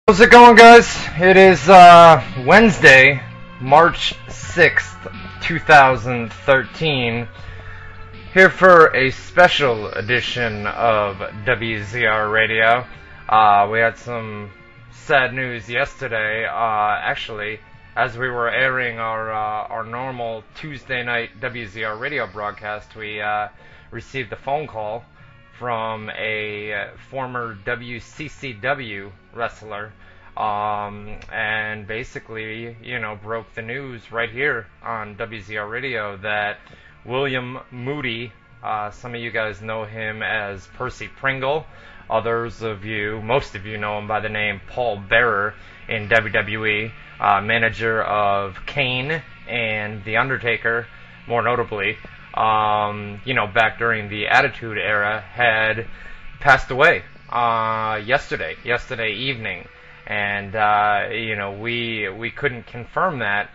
How's it going, guys? It is Wednesday, March 6th, 2013, here for a special edition of WZR Radio. We had some sad news yesterday. Actually, as we were airing our normal Tuesday night WZR Radio broadcast, we received a phone call from a former WCCW wrestler, and basically, broke the news right here on WZR Radio that William Moody, some of you guys know him as Percy Pringle, most of you know him by the name Paul Bearer in WWE, manager of Kane and The Undertaker, more notably. Back during the Attitude Era, had passed away yesterday evening, and we couldn't confirm that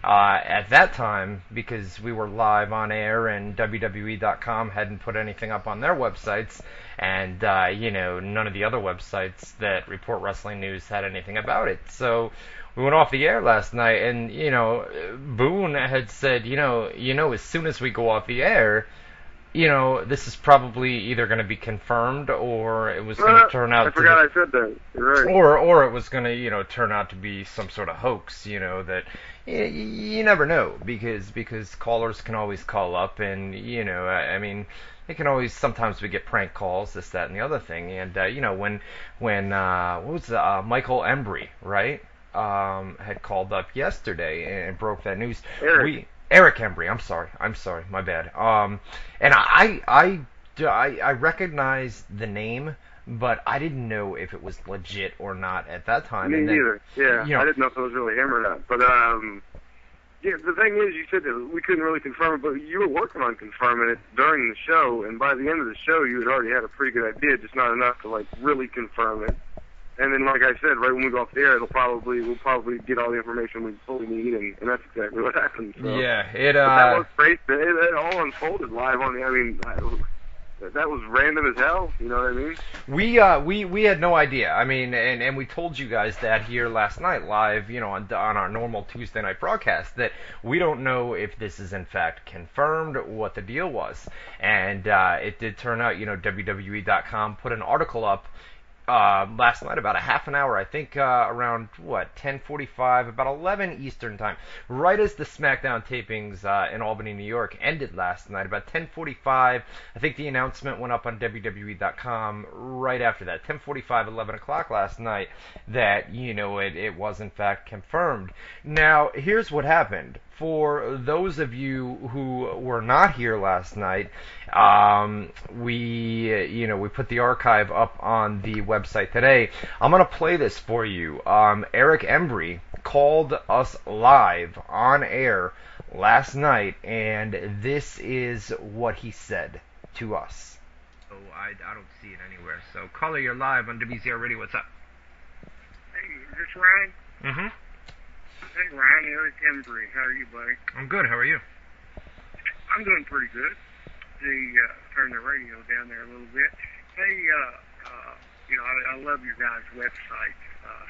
at that time because we were live on air and WWE.com hadn't put anything up on their websites, and none of the other websites that report wrestling news had anything about it. So we went off the air last night, and Boone had said, as soon as we go off the air, this is probably either going to be confirmed, or it was going to turn out. I forgot I said that. You're right. Or it was going to turn out to be some sort of hoax. That you never know, because callers can always call up, and they can always, sometimes we get prank calls, this, that, and the other thing, and when what was Michael Embry, right? Had called up yesterday and broke that news. Eric Embry, I'm sorry, my bad. And I recognized the name, but I didn't know if it was legit or not at that time. Me neither. Yeah, I didn't know if it was really him or not. But yeah, the thing is, you said that we couldn't really confirm it, but you were working on confirming it during the show, and by the end of the show, you had already had a pretty good idea, just not enough to really confirm it. And then, like I said, right when we go off the air, we'll probably get all the information we fully need, and that's exactly what happened. So. Yeah, that was great. It all unfolded live on the. That was random as hell. You know what I mean? We had no idea. And we told you guys that here last night live, on our normal Tuesday night broadcast, that we don't know if this is in fact confirmed, what the deal was, and it did turn out. WWE.com put an article up last night, about a half an hour, I think, around 10:45, about 11 Eastern time, right as the SmackDown tapings in Albany, New York ended last night. About 10:45, I think the announcement went up on WWE.com right after that, 10:45, 11 o'clock last night, that it was in fact confirmed. Now, here's what happened. For those of you who were not here last night, we put the archive up on the website today. I'm going to play this for you. Eric Embry called us live on air last night, and this is what he said to us. Oh, I don't see it anywhere. So, caller, you're live on WZR Radio. What's up? Hey, is this Ryan? Mm-hmm. Hey, Ryan, Eric Embry. How are you, buddy? I'm good. How are you? I'm doing pretty good. Turn the radio down there a little bit. Hey, I love your guys' website.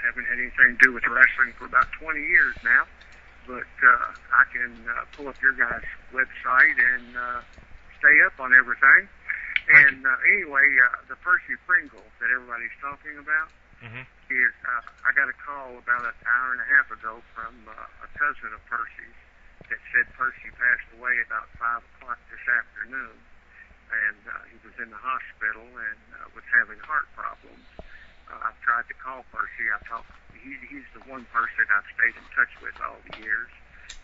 Haven't had anything to do with wrestling for about 20 years now, but I can pull up your guys' website and stay up on everything. And anyway, the Percy Pringle that everybody's talking about, is I got a call about an hour and a half ago from a cousin of Percy's that said Percy passed away about 5 o'clock this afternoon, and he was in the hospital and was having heart problems. I've tried to call Percy. He's the one person I've stayed in touch with all the years,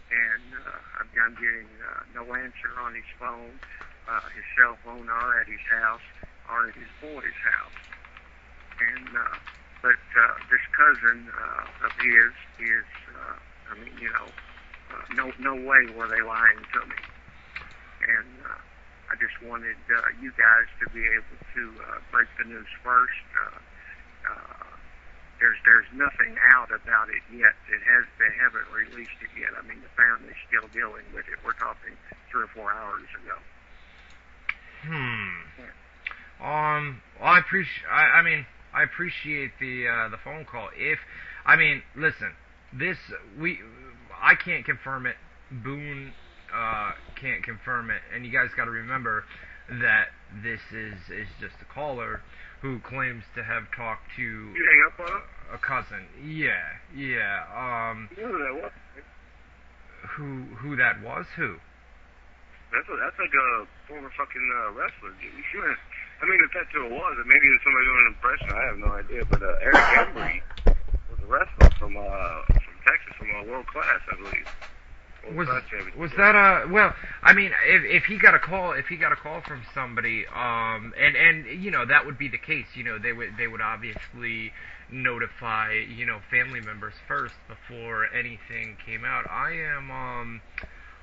and I'm getting no answer on his phone, his cell phone, or at his house, or at his boy's house. And but this cousin of his is, no way were they lying to me. And I just wanted you guys to be able to break the news first. There's nothing out about it yet. They haven't released it yet. The family's still dealing with it. We're talking 3 or 4 hours ago. I appreciate. I appreciate the phone call. Listen, I can't confirm it. Boone can't confirm it, and you guys got to remember that this is just a caller who claims to have talked to You hang up on him? a cousin. Yeah. You know who that was? Who that was? Who? That's like a former fucking wrestler. I mean, if that's who it was, maybe it's somebody doing an impression. I have no idea. But Eric Embry was a wrestler from Texas, from World Class, I believe. Was that well? I mean, if he got a call, from somebody, and you know that would be the case. You know, they would obviously notify family members first before anything came out. I am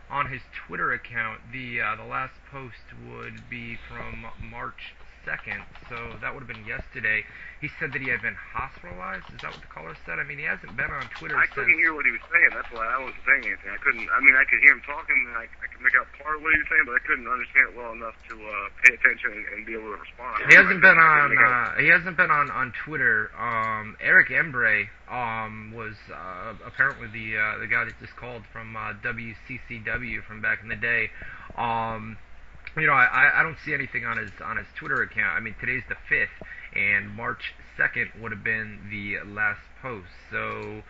on his Twitter account. The last post would be from March 2nd, so that would have been yesterday. He said that he had been hospitalized. Is that what the caller said? I mean, he hasn't been on Twitter I since... couldn't hear what he was saying. That's why I wasn't saying anything. I could hear him talking, and I could make out part of what he was saying, but I couldn't understand it well enough to pay attention and be able to respond. He hasn't been on Twitter. Eric Embry was apparently the guy that just called from WCCW from back in the day. I don't see anything on his Twitter account. I mean, today's the 5th, and March 2nd would have been the last post. So,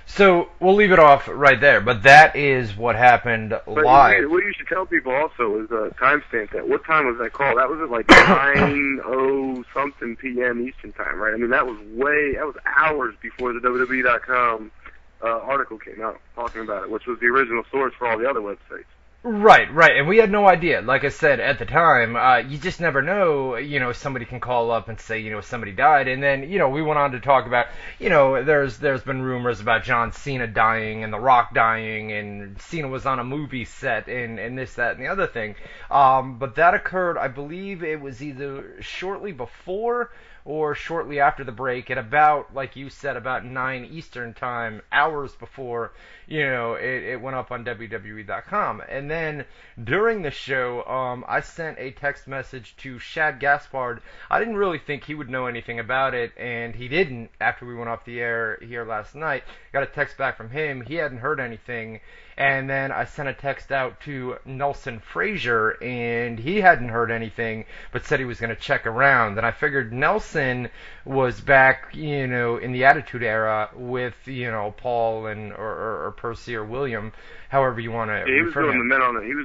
So we'll leave it off right there. But that is what happened live. What you should tell people also is timestamp that. What time was that call? That was at like 9:00 something p.m. Eastern time, right? I mean, that was hours before the WZR.com article came out talking about it, which was the original source for all the other websites. Right, and we had no idea. Like I said, at the time, you just never know, somebody can call up and say, somebody died, and then, we went on to talk about, there's been rumors about John Cena dying, and The Rock dying, and Cena was on a movie set, and this, that, and the other thing. But that occurred, I believe it was either shortly before or shortly after the break, at about, like you said, about 9 Eastern time, hours before, it went up on WWE.com. And then during the show, I sent a text message to Shad Gaspard. I didn't really think he would know anything about it, and he didn't after we went off the air here last night. Got a text back from him. He hadn't heard anything. And then I sent a text out to Nelson Frazier, and he hadn't heard anything, but said he was going to check around. And I figured Nelson was back, in the Attitude Era with, Paul and or Percy or William, however you want to refer to him. He was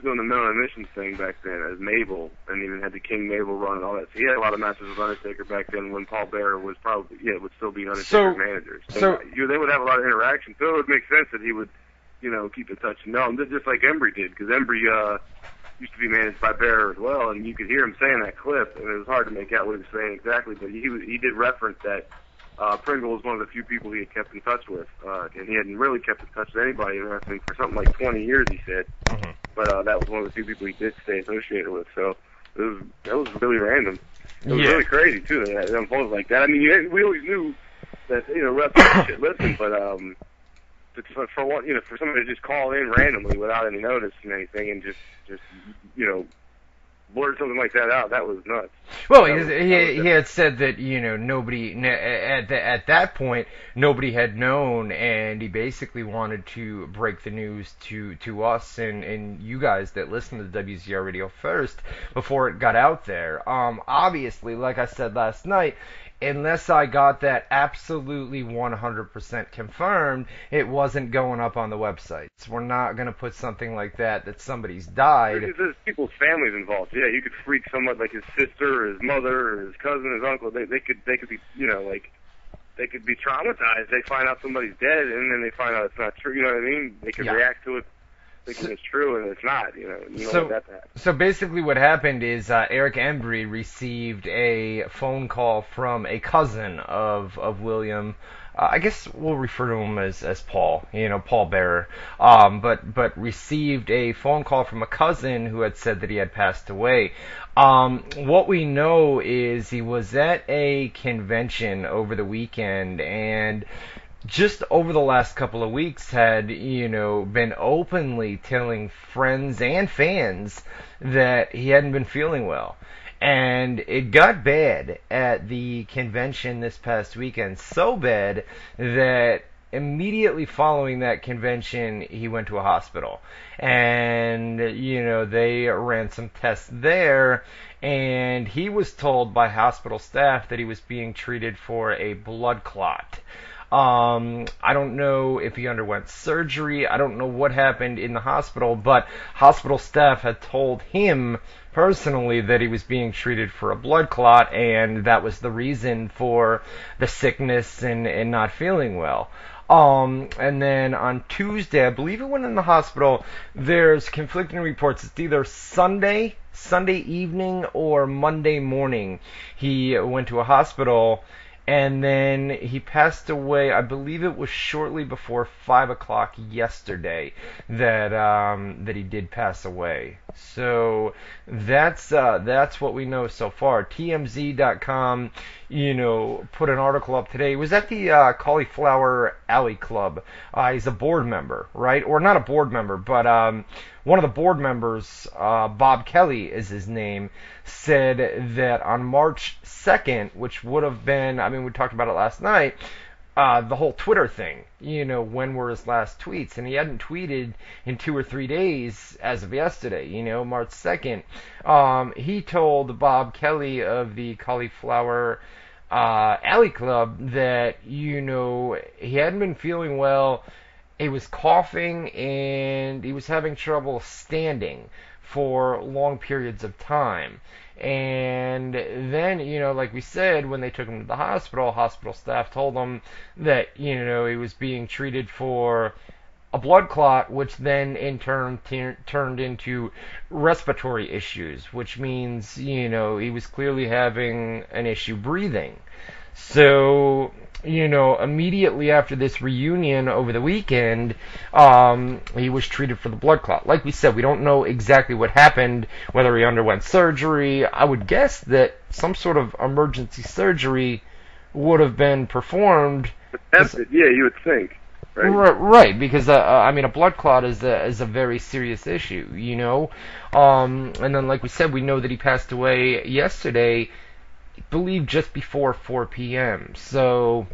doing the men on a mission thing back then as Mabel, and even had the King Mabel run and all that. So he had a lot of matches with Undertaker back then when Paul Bearer was would still be Undertaker's manager. So they would have a lot of interaction. So it would make sense that he would, keep in touch and know him, just like Embry did, because Embry used to be managed by Bearer as well, and you could hear him saying that clip, and it was hard to make out what he was saying exactly, but he did reference that Pringle was one of the few people he had kept in touch with, and he hadn't really kept in touch with anybody in wrestling for something like 20 years, he said, but that was one of the few people he did stay associated with, so that was really random. It was really crazy, too, that it unfolded like that. I mean, we always knew that, wrestling should listen, but for somebody to just call in randomly without any notice and anything, and just blurt something like that out, that was nuts. Well, he had said that nobody at that point nobody had known, and he basically wanted to break the news to us and you guys that listen to the WZR radio first before it got out there. Obviously, like I said last night, unless I got that absolutely 100% confirmed, it wasn't going up on the websites. We're not going to put something like that somebody's died. Because there's people's families involved. Yeah, you could freak someone like his sister, or his mother, or his cousin, his uncle. They could be, they could be traumatized. They find out somebody's dead, and then they find out it's not true. You know what I mean? They could react to it thinking it's true, and it's not. So basically what happened is Eric Embry received a phone call from a cousin of William. I guess we'll refer to him as Paul, Paul Bearer, but received a phone call from a cousin who had said that he had passed away. What we know is he was at a convention over the weekend, and just over the last couple of weeks had, been openly telling friends and fans that he hadn't been feeling well. And it got bad at the convention this past weekend, so bad that immediately following that convention, he went to a hospital. And, they ran some tests there, and he was told by hospital staff that he was being treated for a blood clot. I don't know if he underwent surgery. I don't know what happened in the hospital, but hospital staff had told him personally that he was being treated for a blood clot, and that was the reason for the sickness and not feeling well. And then on Tuesday, I believe he went in the hospital. There's conflicting reports. It's either Sunday evening or Monday morning. He went to a hospital, and then he passed away. I believe it was shortly before 5 o'clock yesterday that he did pass away. So that's what we know so far. TMZ.com, put an article up today. He was at the Cauliflower Alley Club. He's a board member, right? Or not a board member, but one of the board members, Bob Kelly is his name, said that on March 2nd, which would have been, we talked about it last night, the whole Twitter thing, when were his last tweets? And he hadn't tweeted in 2 or 3 days as of yesterday, March 2nd. He told Bob Kelly of the Cauliflower Alley Club that, he hadn't been feeling well. He was coughing and he was having trouble standing for long periods of time. And then, like we said, when they took him to the hospital staff told him that, he was being treated for a blood clot, which then in turn turned into respiratory issues, which means, he was clearly having an issue breathing. So, immediately after this reunion over the weekend, he was treated for the blood clot. Like we said, we don't know exactly what happened, whether he underwent surgery. I would guess that some sort of emergency surgery would have been performed. Yeah, you would think. Right, because a blood clot is a very serious issue, And then, like we said, we know that he passed away yesterday, I believe just before 4 p.m. So,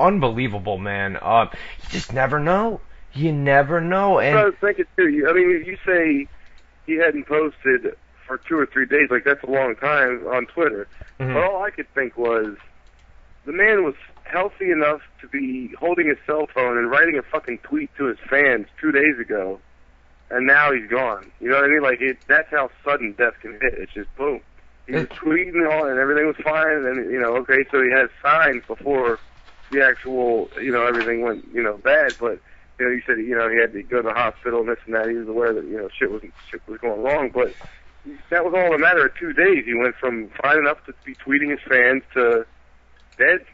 unbelievable, man. You just never know. You never know. And I was thinking too. You say he hadn't posted for 2 or 3 days. Like, that's a long time on Twitter. Mm-hmm. But all I could think was the man was healthy enough to be holding his cell phone and writing a fucking tweet to his fans 2 days ago, and now he's gone. You know what I mean? Like, that's how sudden death can hit. It's just boom. He was tweeting all, and everything was fine, and then, okay, so he had signs before the actual, everything went, bad, but, you said, he had to go to the hospital and this and that. He was aware that, shit was going wrong, but that was all in a matter of 2 days. He went from fine enough to be tweeting his fans to dead.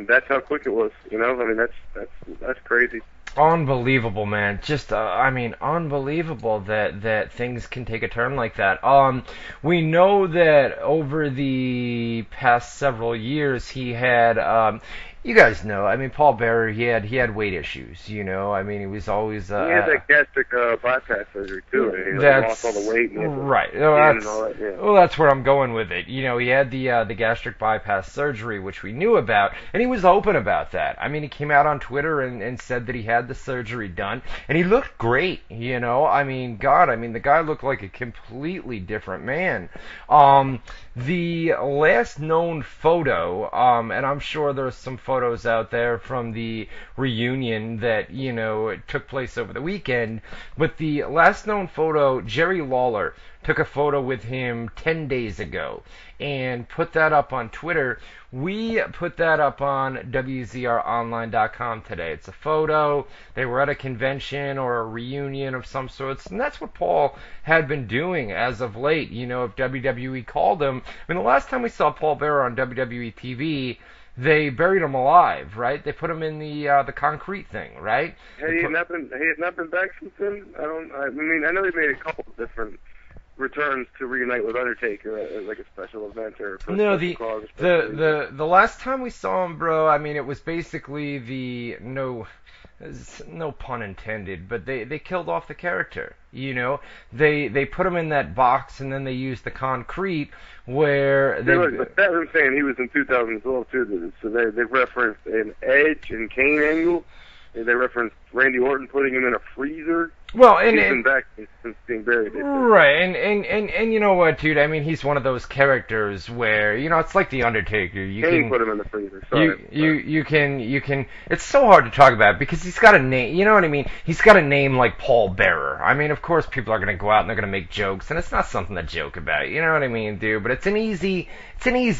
That's how quick it was, that's crazy. Unbelievable, man. Just, unbelievable that things can take a turn like that. We know that over the past several years he had, you guys know, Paul Bearer, he had weight issues, he was always... he had that gastric bypass surgery, too, and he lost all the weight. And right. Well, that's where I'm going with it. He had the gastric bypass surgery, which we knew about, and he was open about that. He came out on Twitter and said that he had the surgery done, and he looked great, the guy looked like a completely different man. The last known photo, and I'm sure there's some photos out there from the reunion that, it took place over the weekend, but the last known photo, Jerry Lawler took a photo with him 10 days ago and put that up on Twitter. We put that up on WZROnline.com today. It's a photo. They were at a convention or a reunion of some sorts, and that's what Paul had been doing as of late. If WWE called him, the last time we saw Paul Bearer on WWE TV, they buried him alive, right? They put him in the concrete thing, right? He had not been back since then. I know they made a couple of different returns to reunite with Undertaker as like a special event or the last time we saw him, bro, it was basically the no pun intended, but they killed off the character. You know, they put him in that box, and then they used the concrete where they. But that was saying he was in 2012 too. So they referenced an Edge and Kane angle. They referenced Randy Orton putting him in a freezer. Well, he's been back since being buried. Right, and you know what, dude? I mean, he's one of those characters where, you know, it's like the Undertaker. You Kane can put him in the freezer. Sorry. You can. It's so hard to talk about because he's got a name. You know what I mean? He's got a name like Paul Bearer. I mean, of course, people are gonna go out and they're gonna make jokes, and it's not something to joke about. You know what I mean, dude? But it's an easy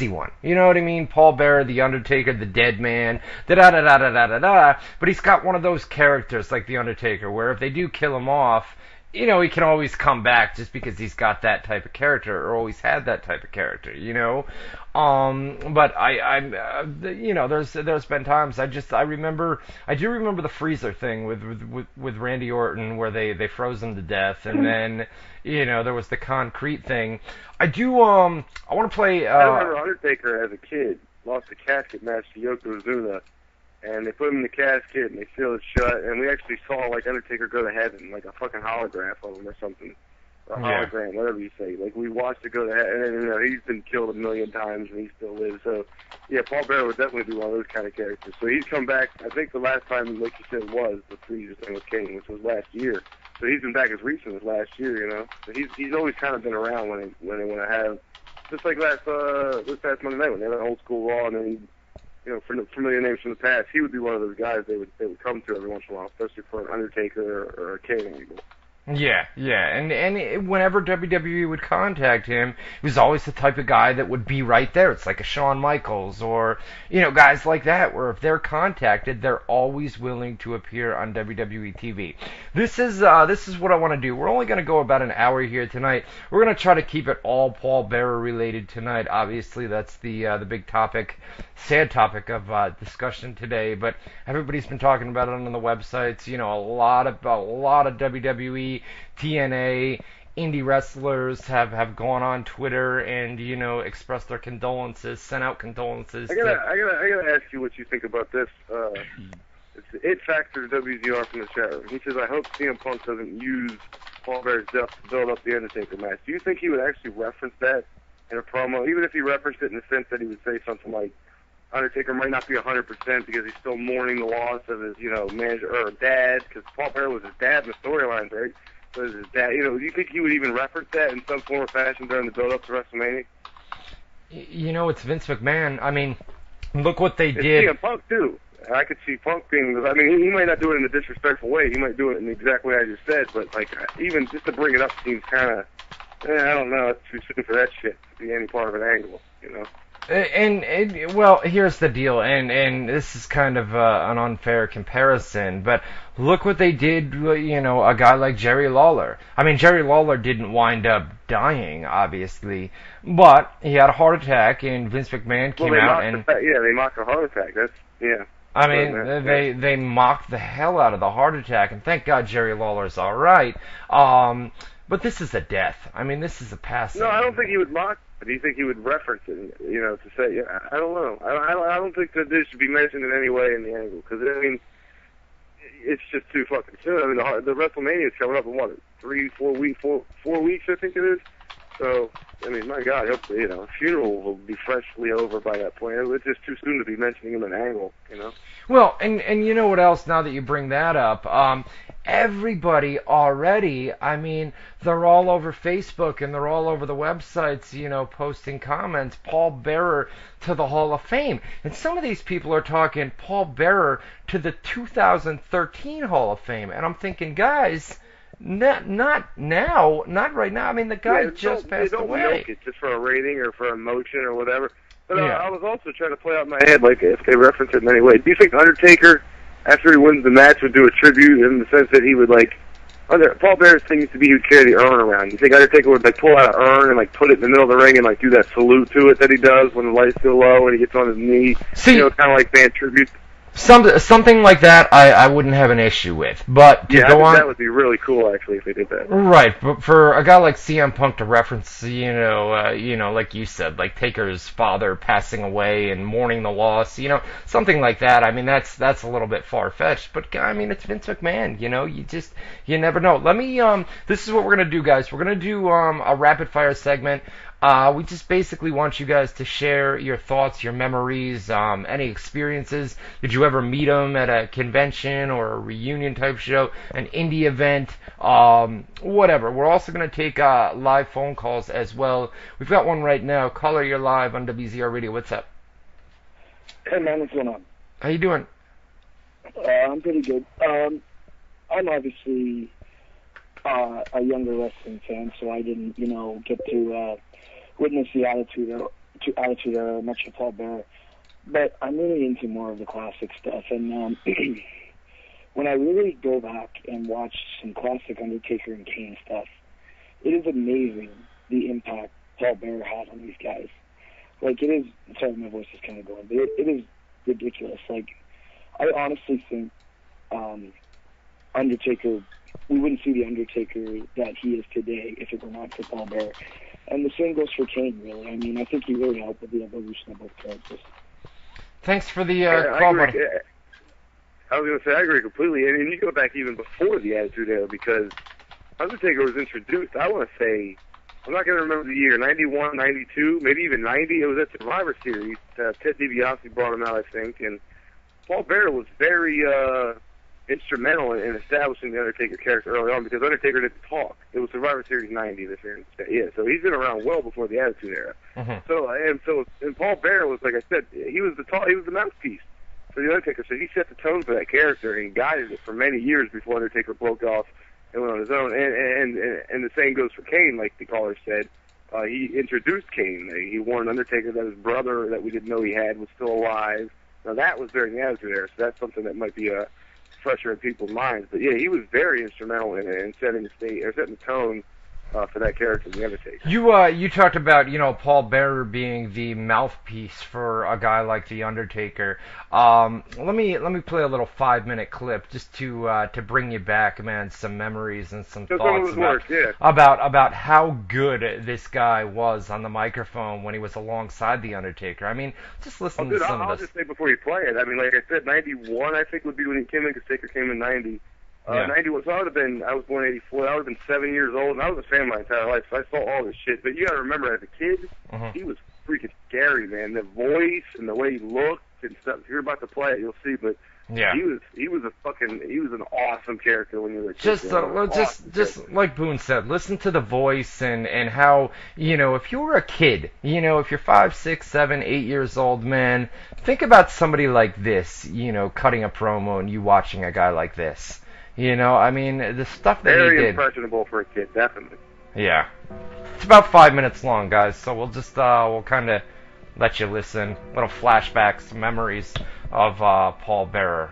one. You know what I mean? Paul Bearer, the Undertaker, the Dead Man, da da da da da da da. But he's got one of those characters like the Undertaker, where if they do kill him off, you know, he can always come back just because he's got that type of character or always had that type of character, you know. But you know, there's been times I do remember the freezer thing with Randy Orton where they froze him to death, and then, you know, there was the concrete thing. I want to play. I remember Undertaker as a kid lost a casket match to Yokozuna. And they put him in the casket, and they sealed it shut, and we actually saw, like, Undertaker go to heaven, like a fucking holograph of him or something. Or a hologram, whatever you say. Like, we watched it go to heaven, and, you know, he's been killed 1,000,000 times, and he still lives. So, yeah, Paul Bearer would definitely be one of those kind of characters. So he's come back, I think the last time, like you said, was the freezer thing with Kane, which was last year. So he's been back as recent as last year, you know. So he's always kind of been around when they want to have, just like this past Monday night when they had an old school Raw, and then he, you know, for familiar names from the past, he would be one of those guys they would come to every once in a while, especially for an Undertaker or a Kane angle. Yeah, and whenever WWE would contact him, he was always the type of guy that would be right there. It's like a Shawn Michaels or, you know, guys like that, where if they're contacted, they're always willing to appear on WWE TV. This is what I want to do. We're only going to go about an hour here tonight. We're going to try to keep it all Paul Bearer related tonight. Obviously, that's the big topic, sad topic of discussion today. But everybody's been talking about it on the websites. You know, a lot of WWE. TNA, indie wrestlers have gone on Twitter and, you know, expressed their condolences, sent out condolences. I gotta ask you what you think about this. It's the It Factor WZR from the chat room. He says, I hope CM Punk doesn't use Paul Bearer's death to build up the Undertaker match. Do you think he would actually reference that in a promo, even if he referenced it in the sense that he would say something like, Undertaker might not be 100% because he's still mourning the loss of his, you know, manager or dad, because Paul Bearer was his dad in the storylines, right? So his dad, you know, do you think he would even reference that in some form or fashion during the build-up to WrestleMania? You know, it's Vince McMahon. I mean, look what they did. It's CM Punk too. I could see Punk being. I mean, he might not do it in a disrespectful way. He might do it in the exact way I just said. But like, even just to bring it up seems kind of. I don't know. It's too soon for that shit to be any part of an angle, you know. And well, here's the deal, and this is kind of an unfair comparison, but look what they did, you know, a guy like Jerry Lawler. I mean, Jerry Lawler didn't wind up dying, obviously, but he had a heart attack, and Vince McMahon came out and... they mocked a heart attack, I mean, they mocked the hell out of the heart attack, and thank God Jerry Lawler's alright. But this is a death. I mean, this is a passing. No, I don't think he would mock. Do you think he would reference it? You know, to say, I don't know. I don't think that this should be mentioned in any way in the angle because I mean, it's just too fucking soon. I mean, the WrestleMania is coming up in what, 4 weeks, I think it is. So, I mean, my God, hopefully, you know, funeral will be freshly over by that point. It's just too soon to be mentioning him in an angle, you know. Well, and you know what else? Now that you bring that up, everybody already, I mean, they're all over Facebook and they're all over the websites, you know, posting comments, Paul Bearer to the Hall of Fame. And some of these people are talking Paul Bearer to the 2013 Hall of Fame. And I'm thinking, guys, not now, not right now. I mean, the guy just passed away. They don't milk it just for a rating or for emotion or whatever. But I was also trying to play out in my head, like, if they reference it in any way. Do you think Undertaker, after he wins the match, would do a tribute in the sense that he would, like, Paul Bearer's thing used to be he would carry the urn around. You think Undertaker would, like, pull out an urn and, like, put it in the middle of the ring and, like, do that salute to it that he does when the light's still low and he gets on his knee? See, you know, kind of like paying tribute. Something like that, I wouldn't have an issue with. But to go on, that would be really cool actually if they did that. Right, but for a guy like CM Punk to reference, like you said, like Taker's father passing away and mourning the loss, something like that. I mean, that's a little bit far fetched. But I mean, it's Vince McMahon. You never know. Let me. This is what we're gonna do, guys. We're gonna do a rapid fire segment. We just basically want you guys to share your thoughts, your memories, any experiences. Did you ever meet him at a convention or a reunion type show, an indie event, whatever. We're also going to take live phone calls as well. We've got one right now. Caller, you're live on WZR Radio. What's up? Hey, man, what's going on? How you doing? I'm pretty good. I'm obviously a younger wrestling fan, so I didn't, get to witness the attitude era much of Paul Bearer. But I'm really into more of the classic stuff. And when I really go back and watch some classic Undertaker and Kane stuff, it is amazing the impact Paul Bearer had on these guys. Like, it is, sorry, my voice is kind of going, but it is ridiculous. Like, I honestly think Undertaker, we wouldn't see the Undertaker that he is today if it were not for Paul Bearer. And the same goes for Kane, really. I mean, I think he really helped with the evolution of both characters. Thanks for the call, buddy. I was going to say, I agree completely. And you go back even before the Attitude Era, because Undertaker was introduced, I want to say, I'm not going to remember the year, 91, 92, maybe even 90. It was at Survivor Series. Ted DiBiase brought him out, I think. And Paul Bearer was very instrumental in establishing the Undertaker character early on, because Undertaker didn't talk. It was Survivor Series 90 this year. Yeah, so he's been around well before the Attitude Era. Mm-hmm. And Paul Bearer was, like I said, he was the mouthpiece for the Undertaker. So he set the tone for that character and guided it for many years before Undertaker broke off and went on his own. And the same goes for Kane, like the caller said. He introduced Kane. He warned Undertaker that his brother that we didn't know he had was still alive. Now that was during the Attitude Era, so that's something that might be fresher in people's minds. But yeah, he was very instrumental in setting the tone for that character, the Undertaker. You talked about Paul Bearer being the mouthpiece for a guy like the Undertaker. Let me play a little 5-minute clip just to bring you back, man, some memories and some thoughts about how good this guy was on the microphone when he was alongside the Undertaker. I mean, just listen to some of this. I'll just say before you play it. I mean, like I said, 91 I think would be when he came in, because Taker came in 90. 91, so I was born in 84, I would have been 7 years old, and I was a fan my entire life, so I saw all this shit. But you gotta remember, as a kid, he was freaking scary, man. The voice and the way he looked and stuff. If you're about to play it, you'll see, but he was an awesome character when you were a kid. Just like Boone said, listen to the voice and how, if you were a kid, if you're 5, 6, 7, 8 years old, man, think about somebody like this, cutting a promo and you watching a guy like this. I mean, the stuff that he did. Very impressionable for a kid, definitely. Yeah. It's about 5 minutes long, guys, so we'll just, we'll kind of let you listen. Little flashbacks, memories of Paul Bearer.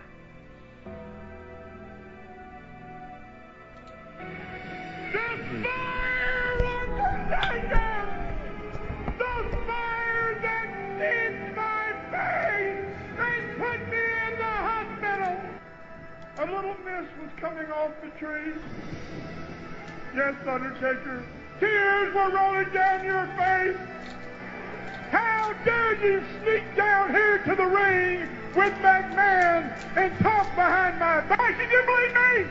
A little mist was coming off the tree. Yes, Undertaker, tears were rolling down your face. How dare you sneak down here to the ring with McMahon and talk behind my back? You didn't believe me?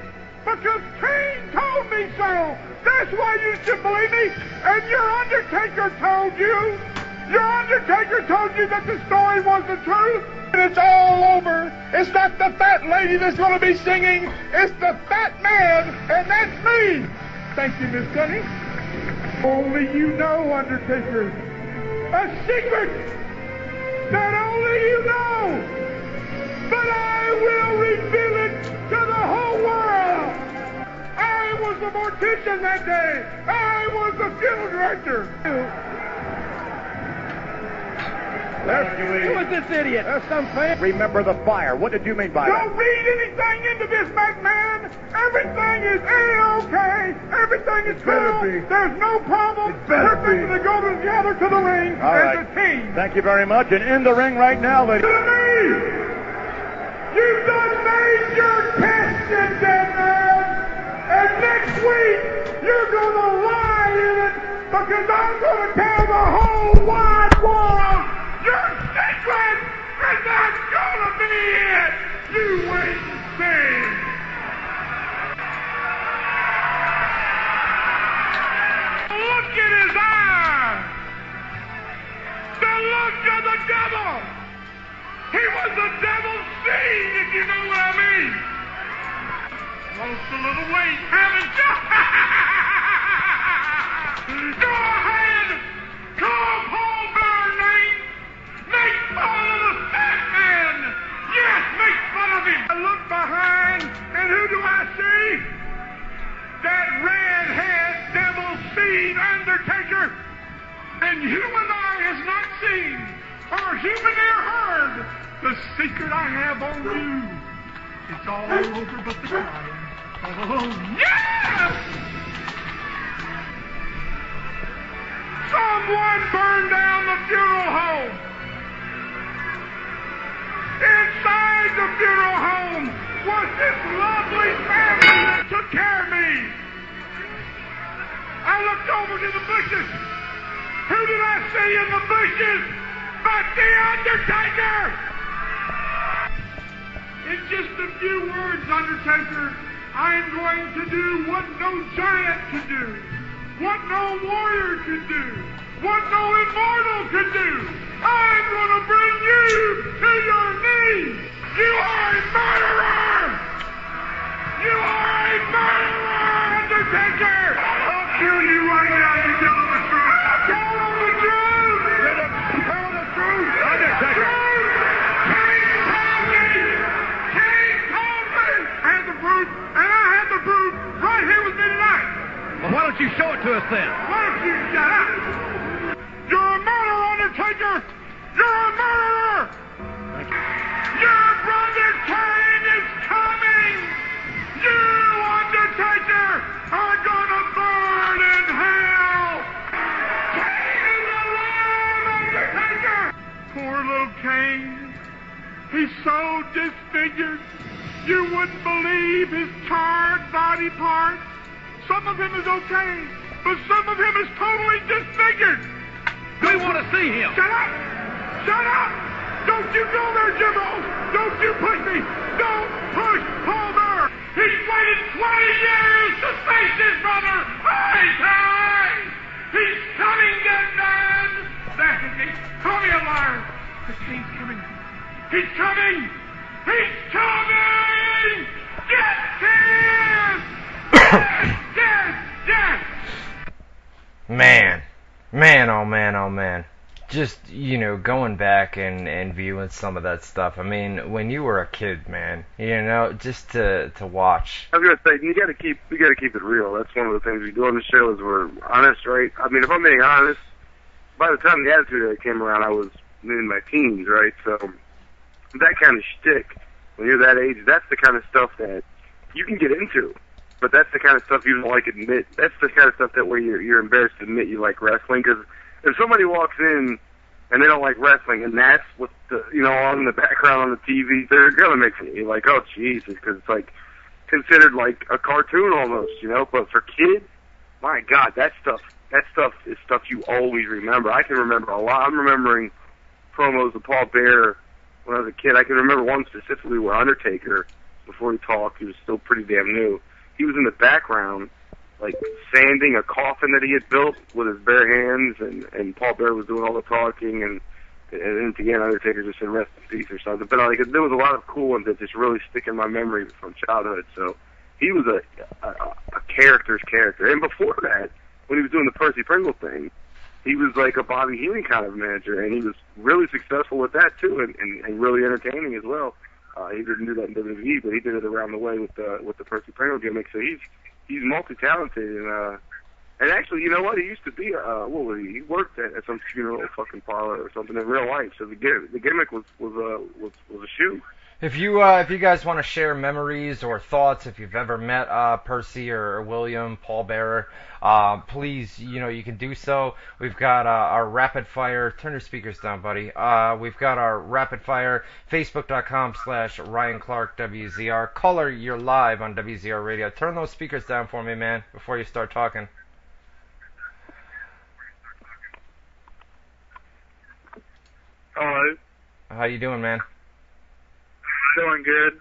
Because Kane told me so. That's why you should believe me. And your Undertaker told you. Your Undertaker told you that the story was the truth. It's all over. It's not the fat lady that's going to be singing. It's the fat man, and that's me. Thank you, Miss Gunny. Only you know, Undertaker. A secret that only you know. But I will reveal it to the whole world. I was the mortician that day. I was the funeral director. Who is this idiot? There's some fan. Remember the fire. What did you mean by that? Don't read anything into this, McMahon. Everything is A-OK. Everything is cool. There's no problem. We're fixing to go together to the ring as a team. Thank you very much. And in the ring right now, ladies. To me! You've done major testing, dead man. And next week, you're going to lie in it because I'm going to tell the whole wide world your secret is not going to be it. You wait and see. Look in his eyes. The look of the devil. He was the devil's seed, if you know what I mean. Lost a little weight, haven't you? Go ahead. Call Paul Bear names. Make fun of the fat man. Yes, make fun of him. I look behind, and who do I see? That red-head devil seed Undertaker. And human eye has not seen, or human ear heard, the secret I have on you. It's all over but the crying. Oh, yes! Someone burned down the funeral home. Inside the funeral home was this lovely family that took care of me. I looked over to the bushes. Who did I see in the bushes but the Undertaker? In just a few words, Undertaker, I am going to do what no giant could do, what no warrior could do, what no immortal could do. I'm going to bring you to your knees. You are a murderer! You are a murderer, Undertaker! I'll kill you right now, you tell the truth. Tell them the truth! Tell the truth, Undertaker! Well, why don't you show it to us then? Why don't you shut up? You're a murderer, Undertaker! You're a murderer! Your brother Kane is coming! You, Undertaker, are gonna burn in hell! Kane is alive, Undertaker! Poor little Kane. He's so disfigured, you wouldn't believe his charred body parts. Some of him is okay, but some of him is totally disfigured. We want to see him. Shut up! Shut up! Don't you go there, Jimbo! Don't you push me! Don't push Palmer! He's waited 20 years to face his brother! Hey! He's coming, dead man! There he is. Call me a liar! The king's coming. He's coming! He's coming! Get him! Yes! Man, oh man. Just, going back and viewing some of that stuff. I mean, when you were a kid, man, just to watch. I was gonna say, we gotta keep it real. That's one of the things we do on the show is we're honest, right? I mean, if I'm being honest, by the time the Attitude Era came around, I was in my teens, right? So that kind of shtick, when you're that age, that's the kind of stuff that you can get into. But that's the kind of stuff you don't like admit. That's the kind of stuff that where you're embarrassed to admit you like wrestling. Because if somebody walks in and they don't like wrestling, and that's what on in the background on the TV, they're gonna make you like, oh Jesus, because it's like considered like a cartoon almost, But for kids, my God, that stuff is stuff you always remember. I can remember a lot. I'm remembering promos of Paul Bear when I was a kid. I can remember one specifically where Undertaker, before he talked, he was still pretty damn new. He was in the background, like, sanding a coffin that he had built with his bare hands, and Paul Bear was doing all the talking, and at the end, Undertaker just said, rest in peace or something. But, there was a lot of cool ones that just really stick in my memory from childhood. So he was a character's character. And before that, when he was doing the Percy Pringle thing, he was like a Bobby Heenan kind of manager, and he was really successful with that, too, and really entertaining as well. He didn't do that in WWE, but he did it around the way with the Percy Pringle gimmick. So he's multi-talented, and And actually, you know what? He used to be, what was he? He worked at some funeral fucking parlor or something in real life. So the gimmick was a shoe. If you guys want to share memories or thoughts, if you've ever met Percy or William, Paul Bearer, please, you can do so. We've got our rapid fire. Turn your speakers down, buddy. We've got our rapid fire. Facebook.com/Ryan Clark WZR. Caller, you're live on WZR Radio. Turn those speakers down for me, man, before you start talking. Hello. How you doing, man? Doing good.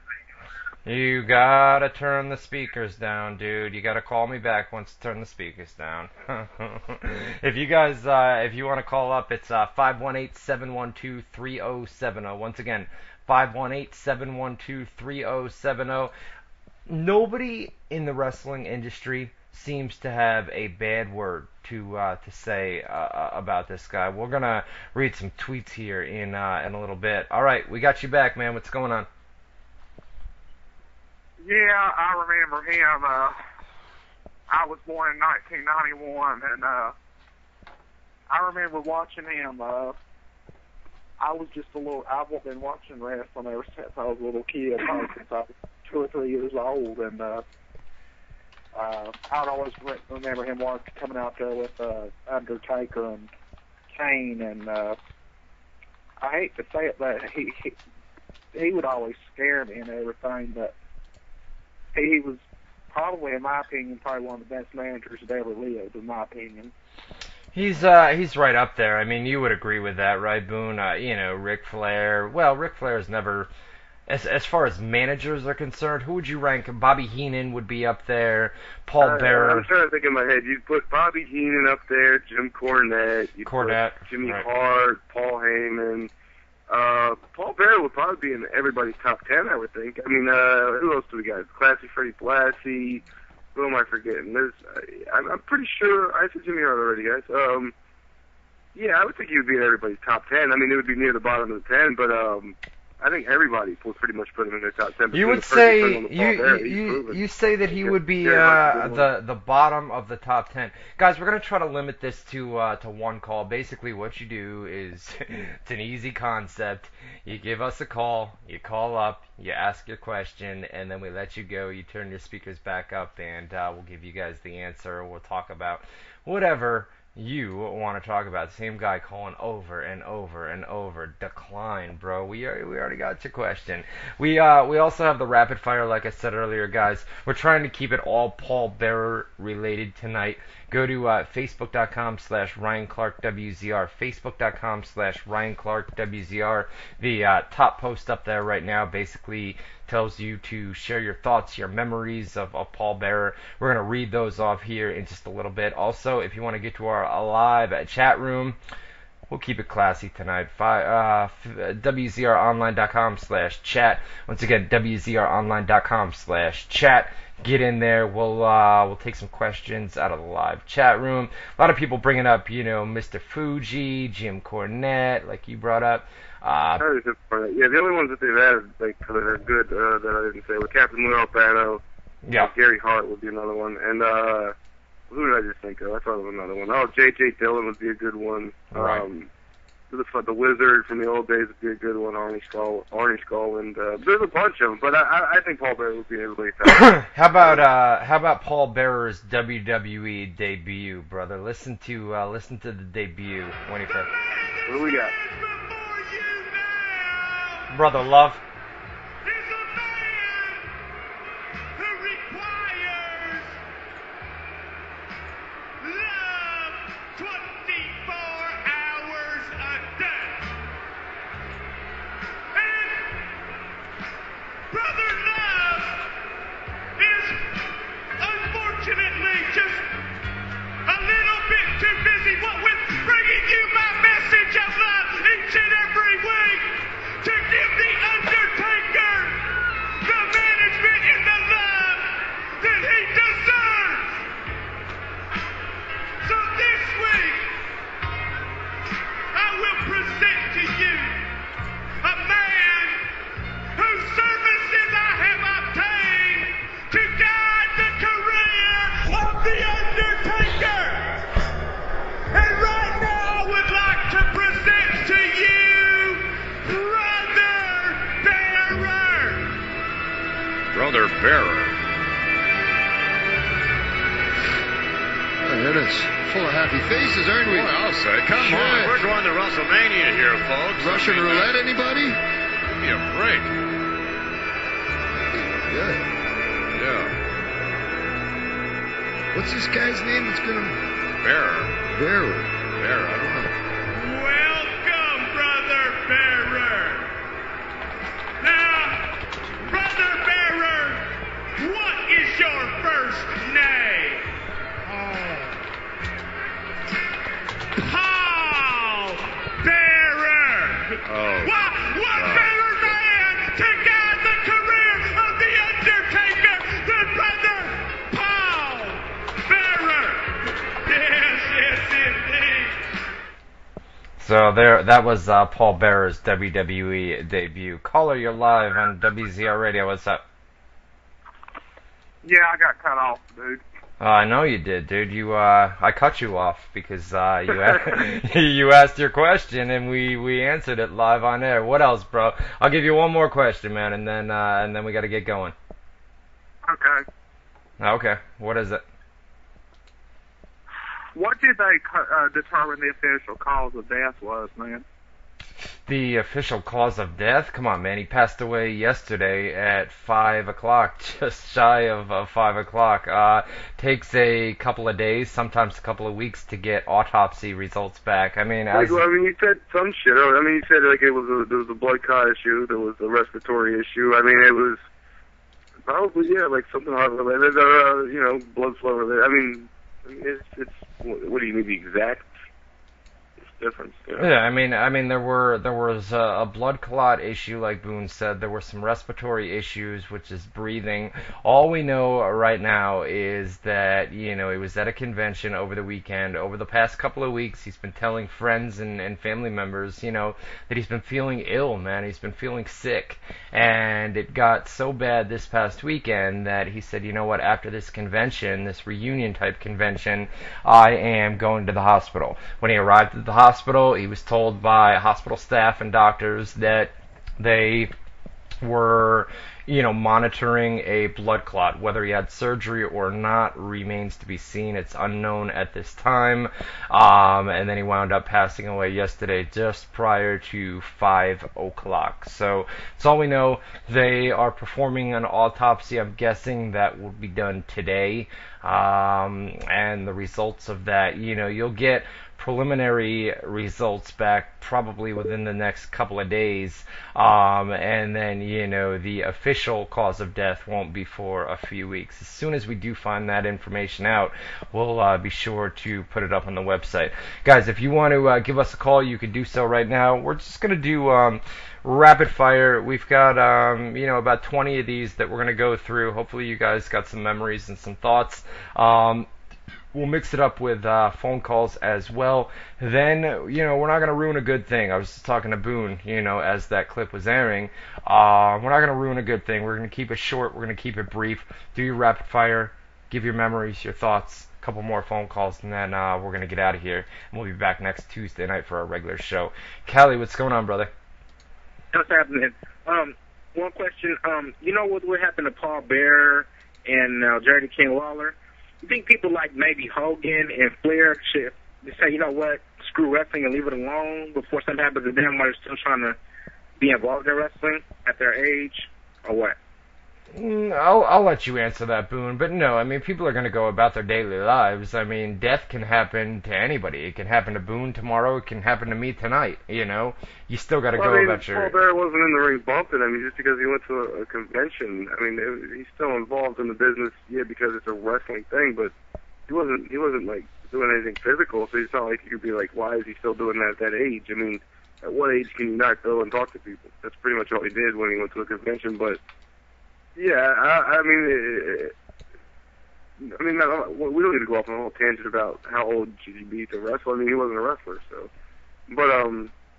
You gotta turn the speakers down, dude. You gotta call me back once you turn the speakers down. If you guys, if you want to call up, it's 518-712-3070. Once again, 518-712-3070. Nobody in the wrestling industry seems to have a bad word to say about this guy. We're gonna read some tweets here in a little bit. All right, we got you back, man. What's going on? Yeah, I remember him. I was born in 1991, and I remember watching him. I was just I've been watching wrestling ever since I was a little kid, probably since I was 2 or 3 years old, and I'd always remember him coming out there with Undertaker and Kane, and I hate to say it, but he would always scare me and everything, but he was probably, in my opinion, probably one of the best managers that ever lived, in my opinion. He's right up there. I mean, you would agree with that, right, Boone? Ric Flair. Well, Ric Flair's never, as far as managers are concerned, who would you rank? Bobby Heenan would be up there. Paul Bearer. I'm trying to think in my head. You'd put Bobby Heenan up there, Jim Cornette. You'd put Jimmy Hart, Paul Heyman. Paul Bearer would probably be in everybody's top 10, I would think. I mean, who else do we got? Classy Freddie Blassie. Who am I forgetting? I'm pretty sure I said Jimmy Hart already, guys. Yeah, I would think he would be in everybody's top 10. I mean, it would be near the bottom of the 10, but I think everybody would pretty much put him in their top 10. You would say you say that he would be the bottom of the top 10. Guys, we're gonna try to limit this to one call. Basically, what you do is it's an easy concept. You give us a call, you call up, you ask your question, and then we let you go. You turn your speakers back up, and we'll give you guys the answer. We'll talk about whatever you want to talk about. The same guy calling over and over and over. Decline, bro. We already got your question. We also have the rapid fire, like I said earlier, guys. We're trying to keep it all Paul Bearer related tonight. Go to Facebook.com/Ryan Clark WZR. Facebook.com/Ryan Clark WZR. The top post up there right now basically tells you to share your thoughts, your memories of Paul Bearer. We're going to read those off here in just a little bit. Also, if you want to get to our live chat room, we'll keep it classy tonight. WZROnline.com/chat. Once again, WZROnline.com/chat. Get in there. We'll take some questions out of the live chat room. A lot of people bringing up, Mr. Fuji, Jim Cornette, like you brought up. Yeah, the only ones that they've added that are good that I didn't say were Captain Lou Albano. Yeah. Gary Hart would be another one. And who did I just think of? I thought of another one. Oh, J.J. Dillon would be a good one. Right. The Wizard from the old days would be a good one. Arnie Skull, and there's a bunch of them. But I think Paul Bearer would be everybody's top. How about Paul Bearer's WWE debut, brother? Listen to the debut when he first. What do we got? Brother Love. The Undertaker! Brother Bearer. And it's full of happy faces, aren't we? Boy, I'll say, come on. We're going to WrestleMania here, folks. Russian roulette, anybody? Give me a break. Yeah. Yeah. What's this guy's name? It's gonna... Bearer. Bearer. Bearer, I don't know. Welcome, Brother Bearer. Now, Brother Bearer, what is your first name? Paul Bearer. Oh. What better man to guide the career of The Undertaker than Brother Paul Bearer? Yes, indeed. So that was Paul Bearer's WWE debut. Caller, you're live on WZR Radio. What's up? Yeah, I got cut off, dude. I know you did, dude. I cut you off because you asked your question and we answered it live on air. What else, bro? I'll give you one more question, man, and then we got to get going. Okay. Okay. What is it? What did they determine the official cause of death was, man? The official cause of death? Come on, man. He passed away yesterday at 5 o'clock, just shy of 5 o'clock. Takes a couple of days, sometimes a couple of weeks to get autopsy results back. I mean, you said some shit. I mean, you said like there was a blood clot issue, there was a respiratory issue. I mean, it was probably, yeah, like something heart related, blood flow related. I mean, it's what do you mean the exact difference? Yeah, I mean, there was a blood clot issue, like Boone said. There were some respiratory issues, which is breathing. All we know right now is that he was at a convention over the weekend. Over the past couple of weeks, he's been telling friends and family members, that he's been feeling ill, man. He's been feeling sick, and it got so bad this past weekend that he said, you know what? After this convention, this reunion type convention, I am going to the hospital. When he arrived at the hospital, he was told by hospital staff and doctors that they were, monitoring a blood clot. Whether he had surgery or not remains to be seen. It's unknown at this time. And then he wound up passing away yesterday, just prior to 5 o'clock. So that's all we know. They are performing an autopsy. I'm guessing that will be done today. And the results of that, you'll get preliminary results back probably within the next couple of days, and then the official cause of death won't be for a few weeks. As soon as we do find that information out, we'll be sure to put it up on the website. Guys, if you want to give us a call, you can do so right now. We're just going to do rapid fire. We've got about 20 of these that we're going to go through. Hopefully you guys got some memories and some thoughts. We'll mix it up with phone calls as well. Then, we're not going to ruin a good thing. I was just talking to Boone, as that clip was airing. We're not going to ruin a good thing. We're going to keep it short. We're going to keep it brief. Do your rapid fire. Give your memories, your thoughts. A couple more phone calls, and then we're going to get out of here. And we'll be back next Tuesday night for our regular show. Callie, what's going on, brother? What's happening? One question. What happened to Paul Bearer and Jerry King Lawler? You think people like maybe Hogan and Flair should say, you know what, screw wrestling and leave it alone before something happens to them while they're still trying to be involved in wrestling at their age, or what? I'll let you answer that, Boone. But no, people are going to go about their daily lives. Death can happen to anybody. It can happen to Boone tomorrow. It can happen to me tonight. You still got to go about your... Paul Bearer wasn't in the ring bumping. Just because he went to a convention. He's still involved in the business, yeah, because it's a wrestling thing. But he wasn't like doing anything physical. So it's not like you could be like, why is he still doing that at that age? At what age can you not go and talk to people? That's pretty much all he did when he went to a convention. But yeah, we don't need to go off on a whole tangent about how old should you be to wrestle. He wasn't a wrestler, so. But,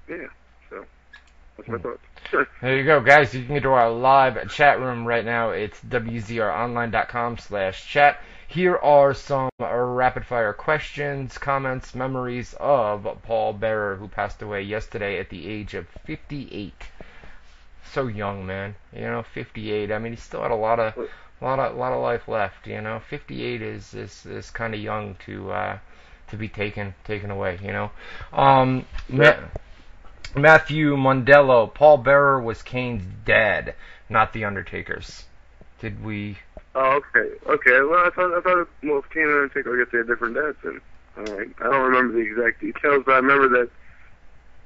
yeah, so that's my thoughts. There you go, guys. You can get to our live chat room right now. It's WZROnline.com/chat. Here are some rapid-fire questions, comments, memories of Paul Bearer, who passed away yesterday at the age of 58. so young, man. 58. I mean, he still had a lot of life left. 58 is kind of young to be taken away. Matthew Mondello, Paul Bearer was Kane's dad, not the Undertaker's. Did we? Oh, okay. Well, I thought if Kane and Undertaker, I guess they had different dads then. All right. I don't remember the exact details, but I remember that.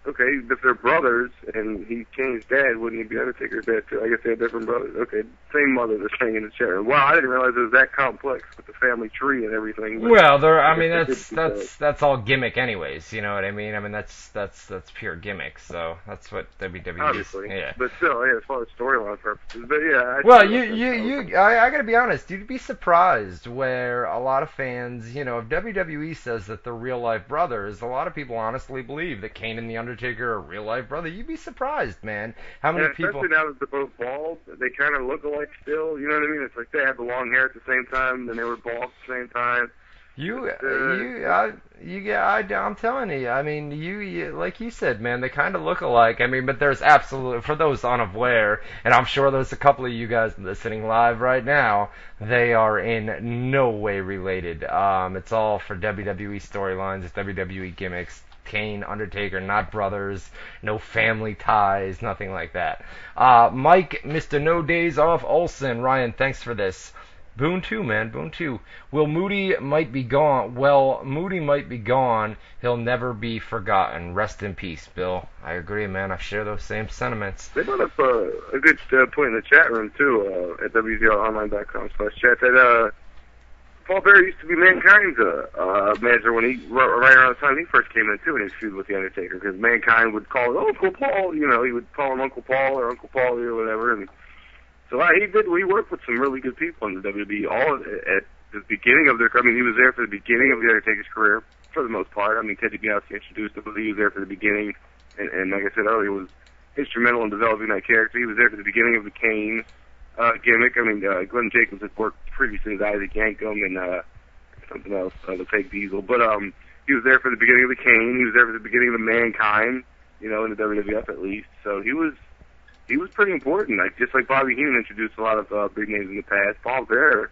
Okay, if they're brothers and he's Kane's dad, wouldn't he be Undertaker's dad too? I guess they had different brothers. Okay, same mother they're saying in the chat. Wow, I didn't realize it was that complex with the family tree and everything. Well, that's all gimmick, anyways. You know what I mean? I mean that's pure gimmick. So that's what WWE. Obviously, yeah. But still, yeah, as far as storyline purposes. But yeah. I gotta be honest. You'd be surprised where a lot of fans, if WWE says that they're real life brothers, a lot of people honestly believe that Kane and the Undertaker are a real life brother. You'd be surprised, man. How many people? Especially now that they're both bald, they kind of look alike still. You know what I mean? It's like they had the long hair at the same time, then they were bald at the same time. I'm telling you. I mean, you like you said, man. They kind of look alike. I mean, but there's absolutely, for those unaware, and I'm sure there's a couple of you guys listening live right now. They are in no way related. It's all for WWE storylines. It's WWE gimmicks. Kane, Undertaker, not brothers, no family ties, nothing like that. Mike, Mr. No Days Off Olsen, Ryan, thanks for this. Boone 2, man, Boone 2. Moody might be gone. Well, Moody might be gone. He'll never be forgotten. Rest in peace, Bill. I agree, man. I share those same sentiments. They brought up a good point in the chat room, too, at WZROnline.com/chat, that Paul Bearer used to be Mankind's manager when right around the time he first came in, too, in his feud with The Undertaker, because Mankind would call him Uncle Paul, he would call him Uncle Paul or Uncle Paulie or whatever, and so he worked with some really good people in the WWE, all at the beginning of their, he was there for the beginning of The Undertaker's career, for the most part. I mean, Ted DiBiase introduced him, but he was there for the beginning, and like I said earlier, was instrumental in developing that character. He was there for the beginning of the Kane gimmick. I mean, Glenn Jacobs had worked previously as Isaac Yankum and something else, the fake Diesel. But he was there for the beginning of the Kane. He was there for the beginning of the Mankind, in the WWF at least. So he was pretty important. Just like Bobby Heenan introduced a lot of big names in the past, Paul Bearer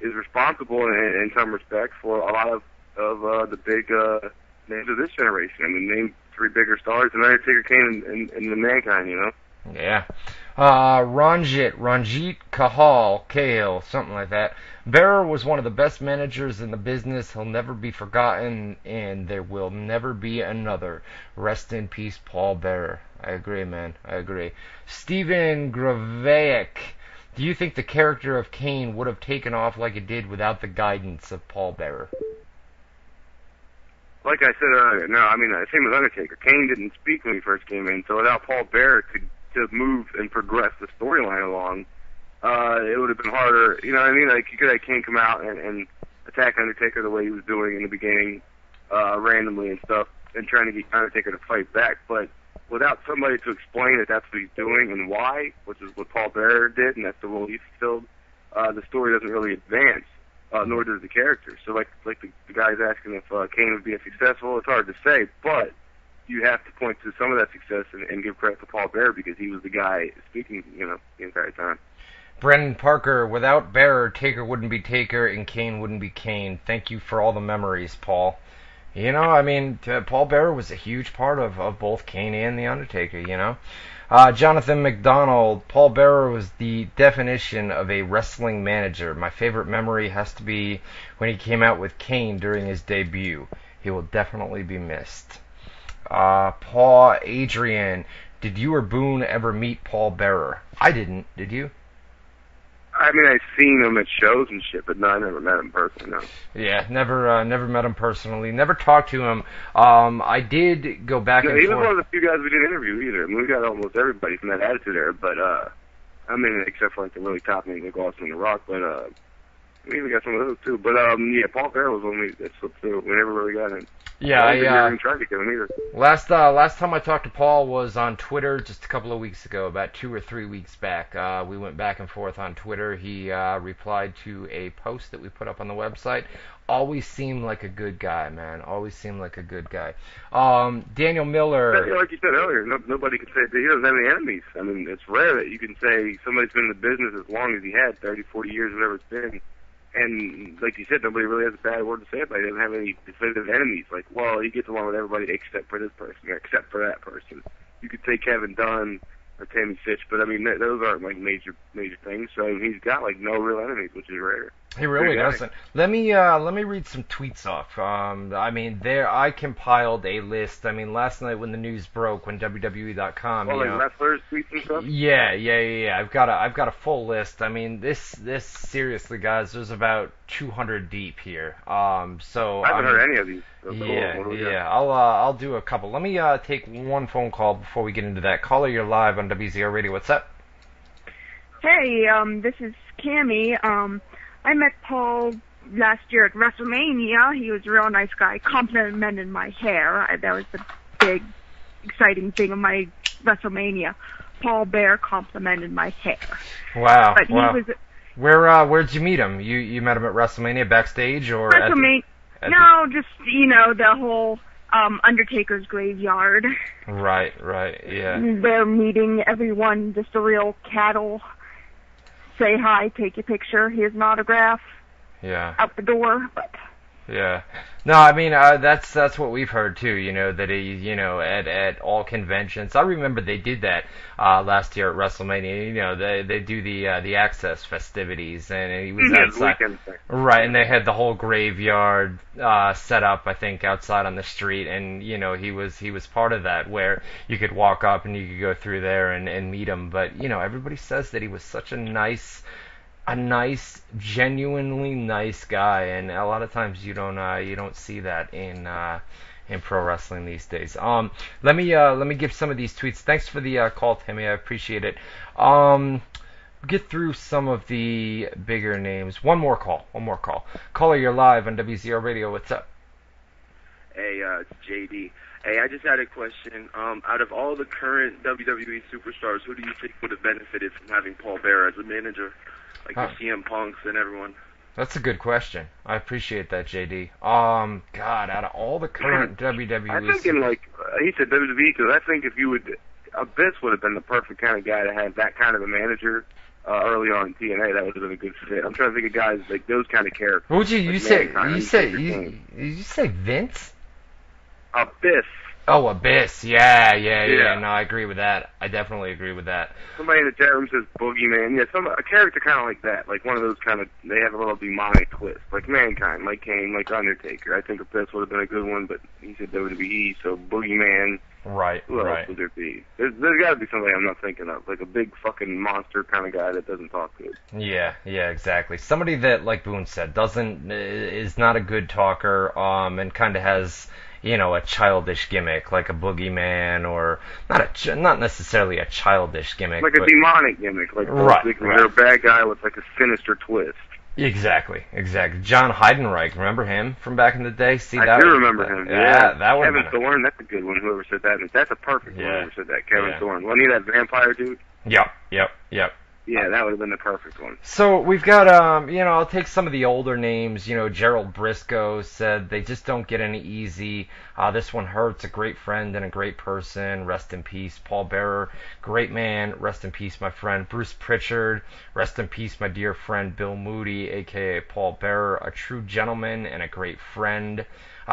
is responsible in some respect for a lot of the big names of this generation. I mean, name 3 bigger stars: The Undertaker, Kane, and the Mankind. Yeah. Ranjit Cahill, something like that. Bearer was one of the best managers in the business. He'll never be forgotten, and there will never be another. Rest in peace, Paul Bearer. I agree, man. I agree. Stephen Graveic, do you think the character of Kane would have taken off like it did without the guidance of Paul Bearer? Like I said earlier, no. I mean, same with Undertaker. Kane didn't speak when he first came in, so without Paul Bearer to move and progress the storyline along, it would have been harder. You know what I mean? Like, you could have Kane come out and attack Undertaker the way he was doing in the beginning, randomly and stuff, and trying to get Undertaker to fight back. But without somebody to explain that that's what he's doing and why, which is what Paul Bearer did, and that's the role he fulfilled, the story doesn't really advance, nor does the character. So like the guy's asking if Kane would be successful, it's hard to say, but you have to point to some of that success and give credit to Paul Bearer because he was the guy speaking, the entire time. Brendan Parker, without Bearer, Taker wouldn't be Taker and Kane wouldn't be Kane. Thank you for all the memories, Paul. I mean, Paul Bearer was a huge part of both Kane and The Undertaker, Jonathan McDonald, Paul Bearer was the definition of a wrestling manager. My favorite memory has to be when he came out with Kane during his debut. He will definitely be missed. Paul Adrian, did you or Boone ever meet Paul Bearer? I didn't. Did you? I mean, I've seen him at shows and shit, but no, I never met him personally, no. Yeah, never met him personally. Never talked to him. I did go back and forth. He was one of the few guys we didn't interview either. I mean, we got almost everybody from that Attitude Era, but, I mean, except for, like, the really top names like Austin and The Rock, but, We even got some of those too. But yeah, Paul Bear was one that slipped through. We never really got him. Yeah, I didn't even try to get him either. Last time I talked to Paul was on Twitter just a couple of weeks ago, about 2 or 3 weeks back. We went back and forth on Twitter. He replied to a post that we put up on the website. Always seemed like a good guy, man. Always seemed like a good guy. Daniel Miller. Like you said earlier, nobody can say that he doesn't have any enemies. I mean, it's rare that you can say somebody's been in the business as long as he had, 30, 40 years, whatever it's been. And like you said, nobody really has a bad word to say about it. He doesn't have any definitive enemies. Like, well, he gets along with everybody except for this person, or except for that person. You could say Kevin Dunn or Tammy Fitch, but I mean, those aren't like major things. So I mean, he's got like no real enemies, which is rare. He really doesn't. Let me read some tweets off. I mean, I compiled a list. I mean, last night when the news broke, when WWE.com, like wrestlers tweets and stuff. Yeah. I've got a full list. I mean, this seriously, guys. There's about 200 deep here. So I haven't heard any of these. So yeah. I'll do a couple. Let me take one phone call before we get into that. Caller, you're live on WZR Radio. What's up? Hey, this is Cammie. I met Paul last year at WrestleMania. He was a real nice guy, complimented my hair. That was the big, exciting thing of my WrestleMania. Paul Bear complimented my hair. Wow. But he was. Where'd you meet him? You met him at WrestleMania backstage or? WrestleMania. Just the whole Undertaker's graveyard. Right. Yeah. They're meeting everyone, just a real cattle. Say hi, take your picture, here's an autograph. Yeah. Out the door, but. Yeah. No, I mean that's what we've heard too. You know that he, at all conventions. I remember they did that last year at WrestleMania. You know they do the Access festivities, and he was outside. Right, and they had the whole graveyard set up. I think outside on the street, and he was part of that where you could walk up and you could go through there and meet him. But everybody says that he was such a nice, genuinely nice guy, and a lot of times you don't see that in pro wrestling these days. Let me give some of these tweets. Thanks for the call, Timmy. I appreciate it. Get through some of the bigger names. One more call. Caller, you're live on WZR Radio. What's up? Hey, it's JD. Hey, I just had a question. Out of all the current WWE superstars, who do you think would have benefited from having Paul Bear as a manager? Like the CM Punks and everyone. That's a good question. I appreciate that, JD. God, out of all the current WWE... I'm thinking, he said WWE, because I think if you would... Abyss would have been the perfect kind of guy to have that kind of a manager early on in TNA. That would have been a good fit. I'm trying to think of guys like those kind of characters. What would you say? You say Vince? Abyss. Oh, Abyss. Yeah. No, I agree with that. I definitely agree with that. Somebody in the chat room says Boogeyman. Yeah, a character kind of like that. Like one of those kind of, they have a little demonic twist. Like Mankind, like Kane, like Undertaker. I think Abyss would have been a good one, but he said WWE, so Boogeyman. Right, Who else would there be? There's got to be somebody I'm not thinking of. Like a big fucking monster kind of guy that doesn't talk good. Yeah, exactly. Somebody that, like Boone said, is not a good talker, and kind of has... a childish gimmick, like a boogeyman, or not necessarily a childish gimmick, like a demonic gimmick, like they're a bad guy with like a sinister twist. Exactly. John Heidenreich, remember him from back in the day? I do remember him. Yeah, that one. Kevin Thorne, that's a good one. Whoever said that, that's a perfect one. Whoever said that, Kevin Thorne. Wasn't he that vampire dude? Yep. Yeah, that would have been the perfect one. So we've got, I'll take some of the older names. Gerald Briscoe said they just don't get any easy. This one hurts. A great friend and a great person. Rest in peace. Paul Bearer, great man. Rest in peace, my friend. Bruce Pritchard, rest in peace, my dear friend Bill Moody, a.k.a. Paul Bearer, a true gentleman and a great friend.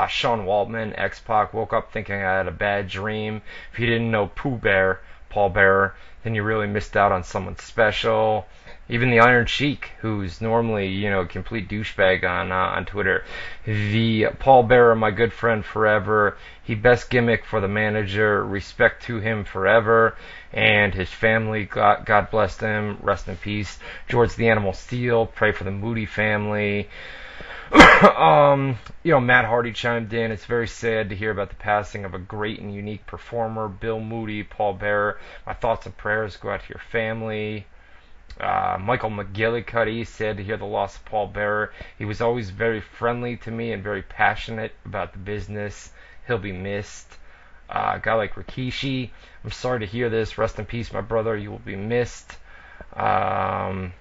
Sean Waltman, X-Pac, woke up thinking I had a bad dream. If you didn't know Pooh Bear, Paul Bearer, then you really missed out on someone special. Even the Iron Sheik, who's normally, a complete douchebag on Twitter. The Paul Bearer, my good friend forever. He best gimmick for the manager. Respect to him forever. And his family, God bless them. Rest in peace. George the Animal Steel, pray for the Moody family. Matt Hardy chimed in. It's very sad to hear about the passing of a great and unique performer, Bill Moody, Paul Bearer. My thoughts and prayers go out to your family. Michael McGillicuddy, sad to hear the loss of Paul Bearer. He was always very friendly to me and very passionate about the business. He'll be missed. A guy like Rikishi, I'm sorry to hear this. Rest in peace, my brother. You will be missed. Who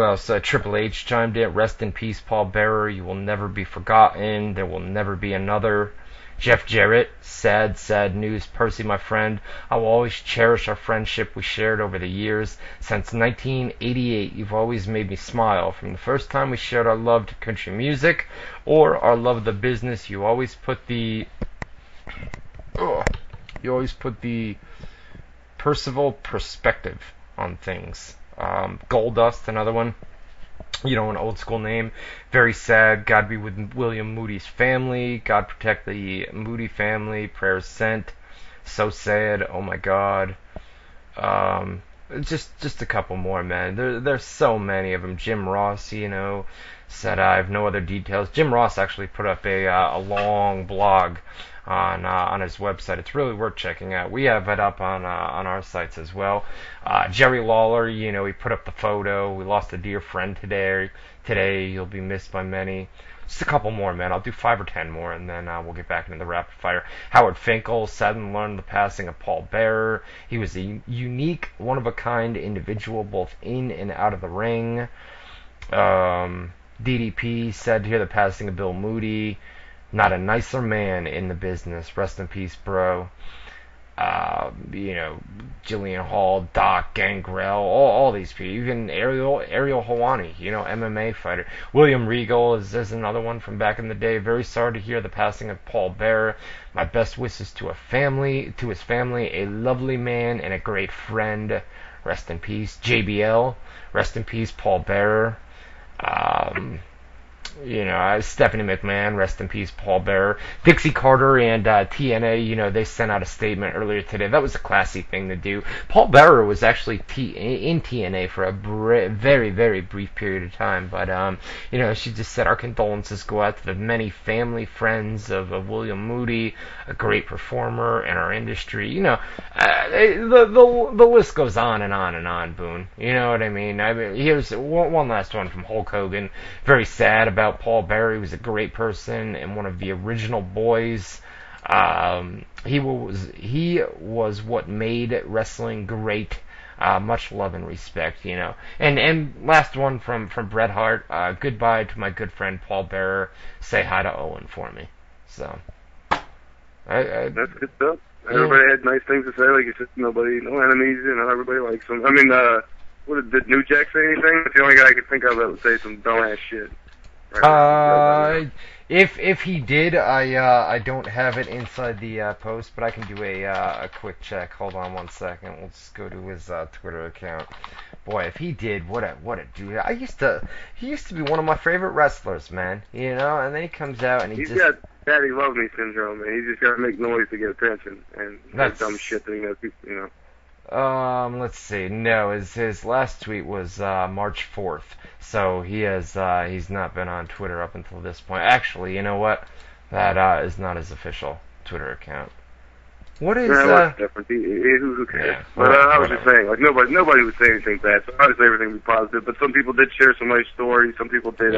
else? Triple H chimed in. Rest in peace, Paul Bearer. You will never be forgotten. There will never be another. Jeff Jarrett, sad news. Percy, my friend, I will always cherish our friendship we shared over the years. Since 1988, you've always made me smile. From the first time we shared our love to country music or our love of the business, you always put the Percival perspective on things. Goldust, another one. You know, an old school name. Very sad. God be with William Moody's family. God protect the Moody family. Prayers sent. So sad. Oh my God. Just a couple more, man. There's so many of them. Jim Ross, you know, said I have no other details. Jim Ross actually put up a long blog on his website. It's really worth checking out. We have it up on our sites as well. Jerry Lawler, you know, he put up the photo. We lost a dear friend today. You'll be missed by many. Just a couple more, man. I'll do 5 or 10 more, and then we'll get back into the rapid fire. Howard Finkel, sad and learned the passing of Paul Bearer. He was a unique, one-of-a-kind individual, both in and out of the ring. DDP, sad to hear the passing of Bill Moody. Not a nicer man in the business. Rest in peace, bro. You know, Jillian Hall, Doc, Gangrel, all these people. Even Ariel Helwani, you know, MMA fighter. William Regal is another one from back in the day. Very sorry to hear the passing of Paul Bearer. My best wishes to his family, a lovely man and a great friend. Rest in peace. JBL, rest in peace, Paul Bearer. You know, Stephanie McMahon, rest in peace, Paul Bearer. Dixie Carter and TNA, you know, they sent out a statement earlier today. That was a classy thing to do. Paul Bearer was actually in TNA for a very, very brief period of time. But, you know, she just said our condolences go out to the many family, friends of William Moody, a great performer in our industry. You know, the list goes on and on and on, Boone. You know what I mean? Here's one last one from Hulk Hogan. Very sad about Paul Bearer. He was a great person and one of the original boys. He was what made wrestling great. Much love and respect, you know. And last one from Bret Hart. Goodbye to my good friend Paul Bearer. Say hi to Owen for me. So that's good stuff. Everybody had nice things to say. Like you said, no enemies. You know, everybody likes them. I mean, did New Jack say anything? That's the only guy I could think of that would say some dumbass shit. If he did, I don't have it inside the post, but I can do a quick check. Hold on one second. We'll just go to his Twitter account. Boy, if he did, what a dude! He used to be one of my favorite wrestlers, man. You know, and then he comes out and he's got daddy love me syndrome, man. He's just got to make noise to get attention, and that's dumb shit that he knows people, you know. Let's see. No, his last tweet was March 4th. So he's not been on Twitter up until this point. Actually, you know what? That is not his official Twitter account. What is different? Who cares? Yeah, but I was just saying, like nobody would say anything bad. So obviously everything would be positive. But some people did share some nice stories. Some people did,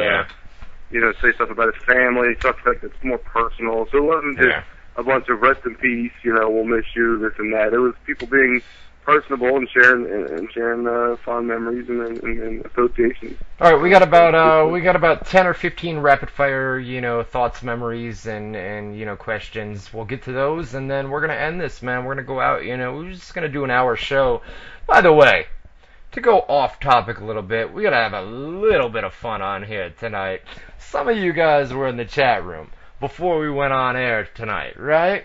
you know, say stuff about his family, stuff that's more personal. So it wasn't just a bunch of rest in peace. You know, we'll miss you, this and that. It was people being personable and sharing fond memories and associations. All right, we got about 10 or 15 rapid fire, you know, thoughts, memories, and you know, questions. We'll get to those, and then we're gonna end this, man. We're gonna go out. You know, we're just gonna do an hour show. By the way, to go off topic a little bit, we gotta have a little bit of fun on here tonight. Some of you guys were in the chat room before we went on air tonight, right?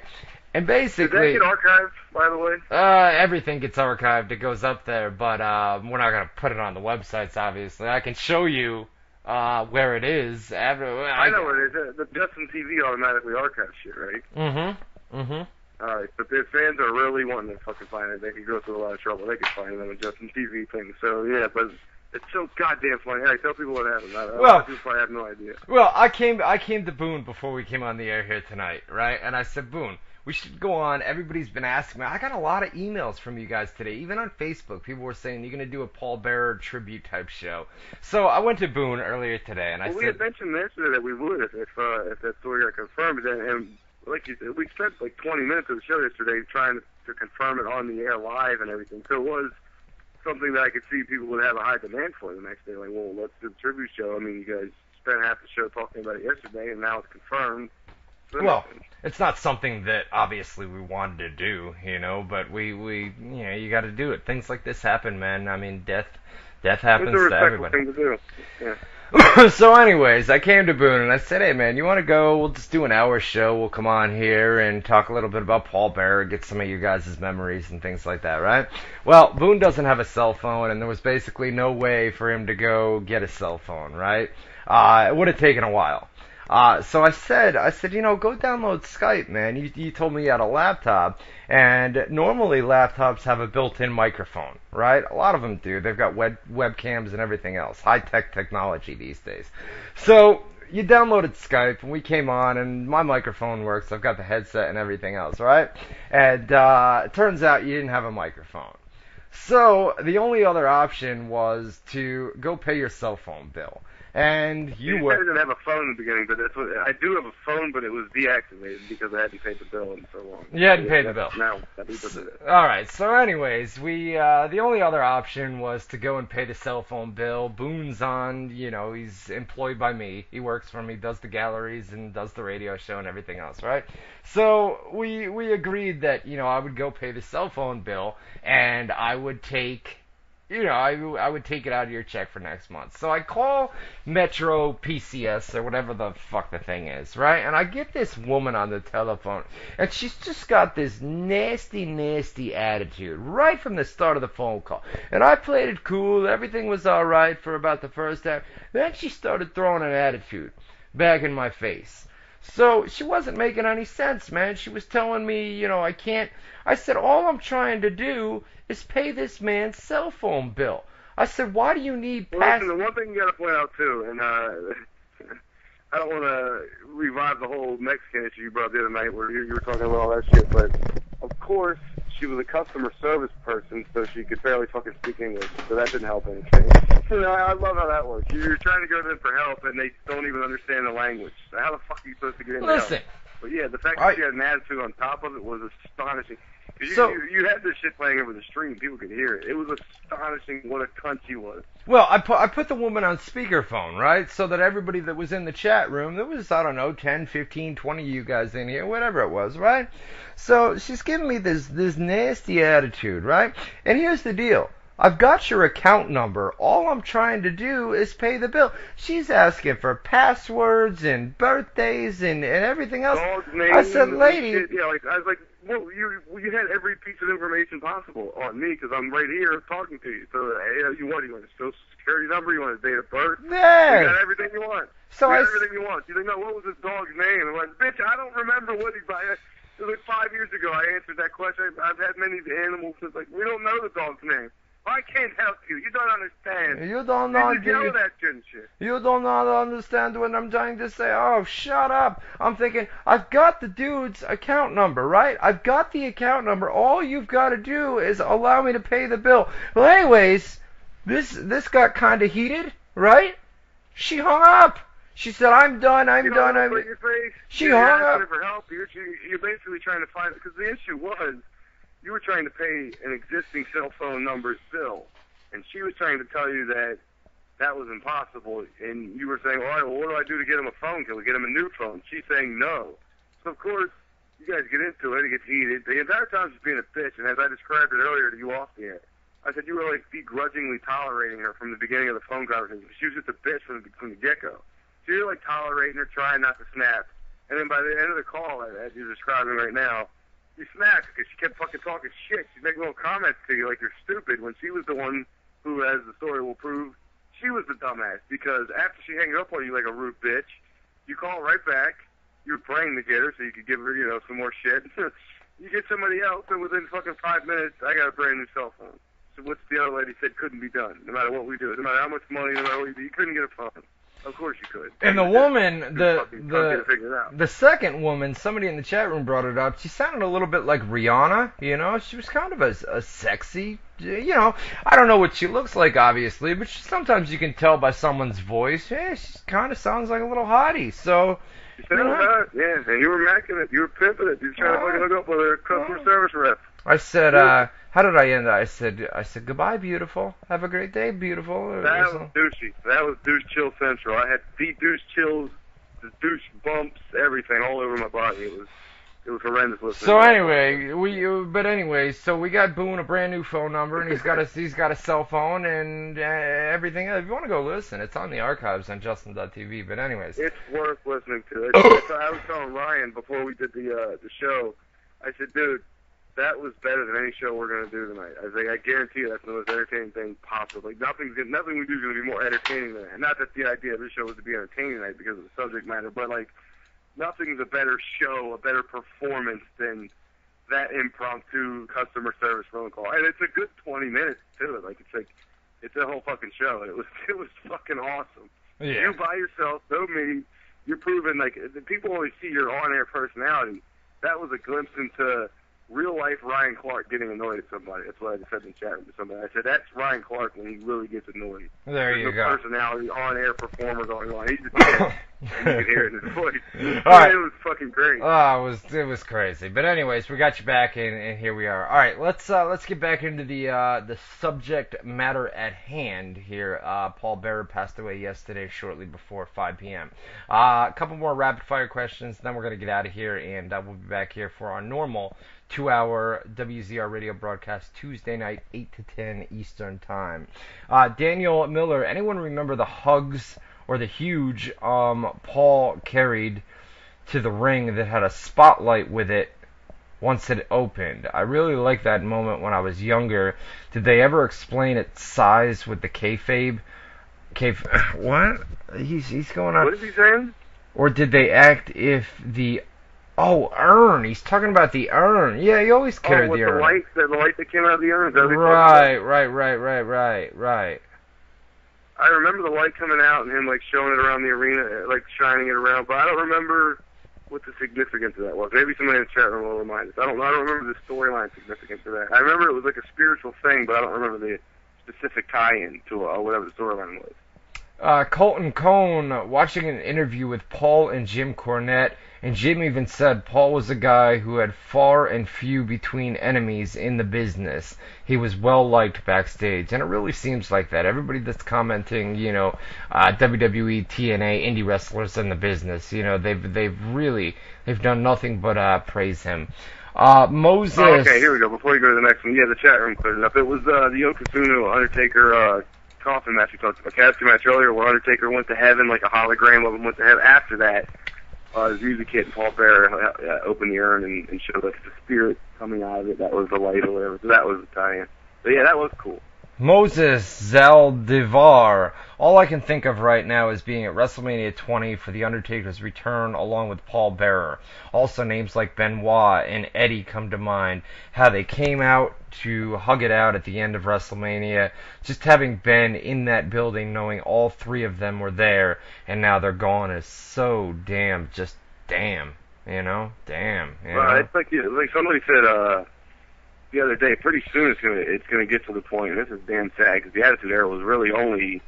And basically, did that get archived, by the way? Everything gets archived. It goes up there, but we're not gonna put it on the websites. Obviously, I can show you where it is. I know where it is. The Justin TV automatically archives shit, right? All right, but if fans are really wanting to fucking find it, they could go through a lot of trouble. They could find it on the Justin TV thing. So yeah, but it's so goddamn funny. Hey, tell people what happened. People probably have no idea. Well, I came to Boone before we came on the air here tonight, right? And I said, Boone, We should go on. Everybody's been asking me. I got a lot of emails from you guys today, even on Facebook. People were saying you're going to do a Paul Bearer tribute type show. So I went to Boone earlier today, and I said... we had mentioned yesterday that we would if that story got confirmed. And like you said, we spent like 20 minutes of the show yesterday trying to confirm it on the air live and everything. So it was something that I could see people would have a high demand for the next day. Like, well, let's do the tribute show. I mean, you guys spent half the show talking about it yesterday, and now it's confirmed. Well, it's not something that obviously we wanted to do, but we you got to do it. Things like this happen, man. I mean, death happens to everybody. It's a respectful thing to do. Yeah. So anyways, I came to Boone and I said, hey man, you want to go? We'll just do an hour show. We'll come on here and talk a little bit about Paul Bearer, get some of you guys' memories and things like that, right? Well, Boone doesn't have a cell phone, and there was basically no way for him to go get a cell phone, right? It would have taken a while. So I said, go download Skype, man. You told me you had a laptop, and normally laptops have a built-in microphone, right? A lot of them do. They've got webcams and everything else. High-tech technology these days. So you downloaded Skype, and we came on, and my microphone works. I've got the headset and everything else, right? And it turns out you didn't have a microphone. So the only other option was to go pay your cell phone bill. And you said I didn't have a phone in the beginning, but that's what I do have a phone, but it was deactivated because I hadn't paid the bill in so long. You hadn't paid the bill. Now, all right. So, anyways, we the only other option was to go and pay the cell phone bill. Boone's on, he's employed by me. He works for me, does the galleries and does the radio show and everything else, right? So we agreed that I would go pay the cell phone bill, and I would take. I would take it out of your check for next month. So I call Metro PCS or whatever the fuck the thing is, right? And I get this woman on the telephone, and she's just got this nasty, nasty attitude right from the start of the phone call. And I played it cool. Everything was all right for about the first hour. Then she started throwing an attitude back in my face. So she wasn't making any sense, man. She was telling me, I can't. I said, all I'm trying to do is pay this man's cell phone bill. I said, why do you need listen, the one thing you got to point out, too, and I don't want to revive the whole Mexican issue you brought up the other night where you were talking about all that shit, but of course she was a customer service person, so she could barely fucking speak English, so that didn't help anything. I love how that works. You're trying to go to them for help, and they don't even understand the language. So how the fuck are you supposed to get in help? Listen. But yeah, the fact that she had an attitude on top of it was astonishing. You had this shit playing over the stream. People could hear it. It was astonishing what a cunt she was. Well, I put the woman on speakerphone, right? So that everybody that was in the chat room, there was, 10, 15, 20 of you guys in here, whatever it was, right? So she's giving me this nasty attitude, right? And here's the deal. I've got your account number. All I'm trying to do is pay the bill. She's asking for passwords and birthdays and everything else. I said, lady. Yeah, I was like, well, you had every piece of information possible on me because I'm right here talking to you. So, you want a social security number? You want a date of birth? Yeah. You got everything you want. Everything you want. You think, no, what was this dog's name? I'm like, bitch, I don't remember what he bought. It was like 5 years ago I answered that question. I've had many animals since, we don't know the dog's name. I can't help you. You don't understand. You don't know. You don't understand what I'm trying to say. Oh, shut up. I'm thinking, I've got the dude's account number, right? I've got the account number. All you've got to do is allow me to pay the bill. Well, anyways, this got kind of heated, right? She hung up. She said, I'm done. She hung up. For help. You're basically trying to find, because the issue was, you were trying to pay an existing cell phone number's bill, and she was trying to tell you that that was impossible, and you were saying, all right, well, what do I do to get him a phone? Can we get him a new phone? She's saying no. So, of course, you guys get into it, it gets heated. The entire time she's being a bitch, and as I described it earlier to you off the air, I said you were, begrudgingly tolerating her from the beginning of the phone conversation. She was just a bitch from the get-go. So you're, tolerating her, trying not to snap, and then by the end of the call, as you're describing right now, you snapped because she kept fucking talking shit. She's making little comments to you like you're stupid when she was the one who, as the story will prove, she was the dumbass. Because after she hangs up on you like a rude bitch, you call right back. You're praying to get her so you could give her, some more shit. You get somebody else, and within fucking 5 minutes, I got a brand new cell phone. So what's the other lady said couldn't be done, no matter what we do. No matter how much money, no matter what we do, you couldn't get a phone. Of course you could. And the woman, the second woman, somebody in the chat room brought it up. She sounded a little bit like Rihanna. You know, she was kind of a sexy. You know, I don't know what she looks like, obviously, but sometimes you can tell by someone's voice. Yeah, she kind of sounds like a little hottie. So. You sound hot, yeah. And you were macking it. You were pimping it. You were trying to fucking hook up with a customer service rep. I said, how did I end that? I said, goodbye, beautiful. Have a great day, beautiful. That was douchey. That was douche chill central. I had the douche chills, the douche bumps, everything all over my body. It was horrendous listening. So anyway, so we got Boone a brand new phone number, and he's got a cell phone and everything. If you want to go listen, it's on the archives on Justin.tv. But anyways, it's worth listening to. I was telling Ryan before we did the show. I said, dude, that was better than any show we're going to do tonight. I was like, I guarantee you that's the most entertaining thing possible. Like, nothing we do is going to be more entertaining than that. Not that the idea of this show was to be entertaining tonight because of the subject matter, but, like, nothing's a better show, a better performance than that impromptu customer service phone call. And it's a good 20 minutes, too. It's a whole fucking show. It was fucking awesome. Yeah. You by yourself, no me, you're proving, like, people always see your on-air personality. That was a glimpse into real-life Ryan Clark getting annoyed at somebody. That's what I just said in the chat room to somebody. I said, that's Ryan Clark when he really gets annoyed. There you go. Personality, on-air performer going on. He's just dead. You can hear it in his voice. All right. It was fucking great. Oh, it was crazy. But anyways, we got you back, and here we are. All right, let's get back into the subject matter at hand here. Paul Bearer passed away yesterday, shortly before 5 p.m. A couple more rapid-fire questions, then we're going to get out of here, and we'll be back here for our normal 2-hour WZR radio broadcast Tuesday night, 8 to 10 Eastern Time. Daniel Miller, anyone remember the hugs or the huge Paul carried to the ring that had a spotlight with it once it opened? I really liked that moment when I was younger. Did they ever explain its size with the kayfabe? What? He's going on. What is he saying? Or did they act if the... Oh, urn. He's talking about the urn. Yeah, he always carried the urn. The light that came out of the urn. Right. I remember the light coming out and him, like, showing it around the arena, like, shining it around, but I don't remember what the significance of that was. Maybe somebody in the chat room will remind us. I don't remember the storyline significance of that. I remember it was like a spiritual thing, but I don't remember the specific tie-in to whatever the storyline was. Colton Cohn watching an interview with Paul and Jim Cornette, and Jim even said Paul was a guy who had far and few between enemies in the business. He was well liked backstage, and it really seems like that. Everybody that's commenting, WWE, TNA, indie wrestlers in the business, they've done nothing but praise him. Moses. Oh, okay, here we go. Before you go to the next one, yeah, the chat room cleared it up. It was the Yokozuna Undertaker coffin match we talked about, casting match earlier, where Undertaker went to heaven, like a hologram of him went to heaven. After that, Zuzi Kit and Paul Bearer opened the urn and showed like the spirit coming out of it. That was the light or whatever. So that was the tie-in. But yeah, that was cool. Moses Zaldivar. All I can think of right now is being at WrestleMania 20 for The Undertaker's return along with Paul Bearer. Also names like Benoit and Eddie come to mind. How they came out to hug it out at the end of WrestleMania. Just having been in that building, knowing all three of them were there, and now they're gone is so damn. It's like somebody said the other day, pretty soon it's gonna get to the point, and this is damn sad, because the Attitude Era was really only,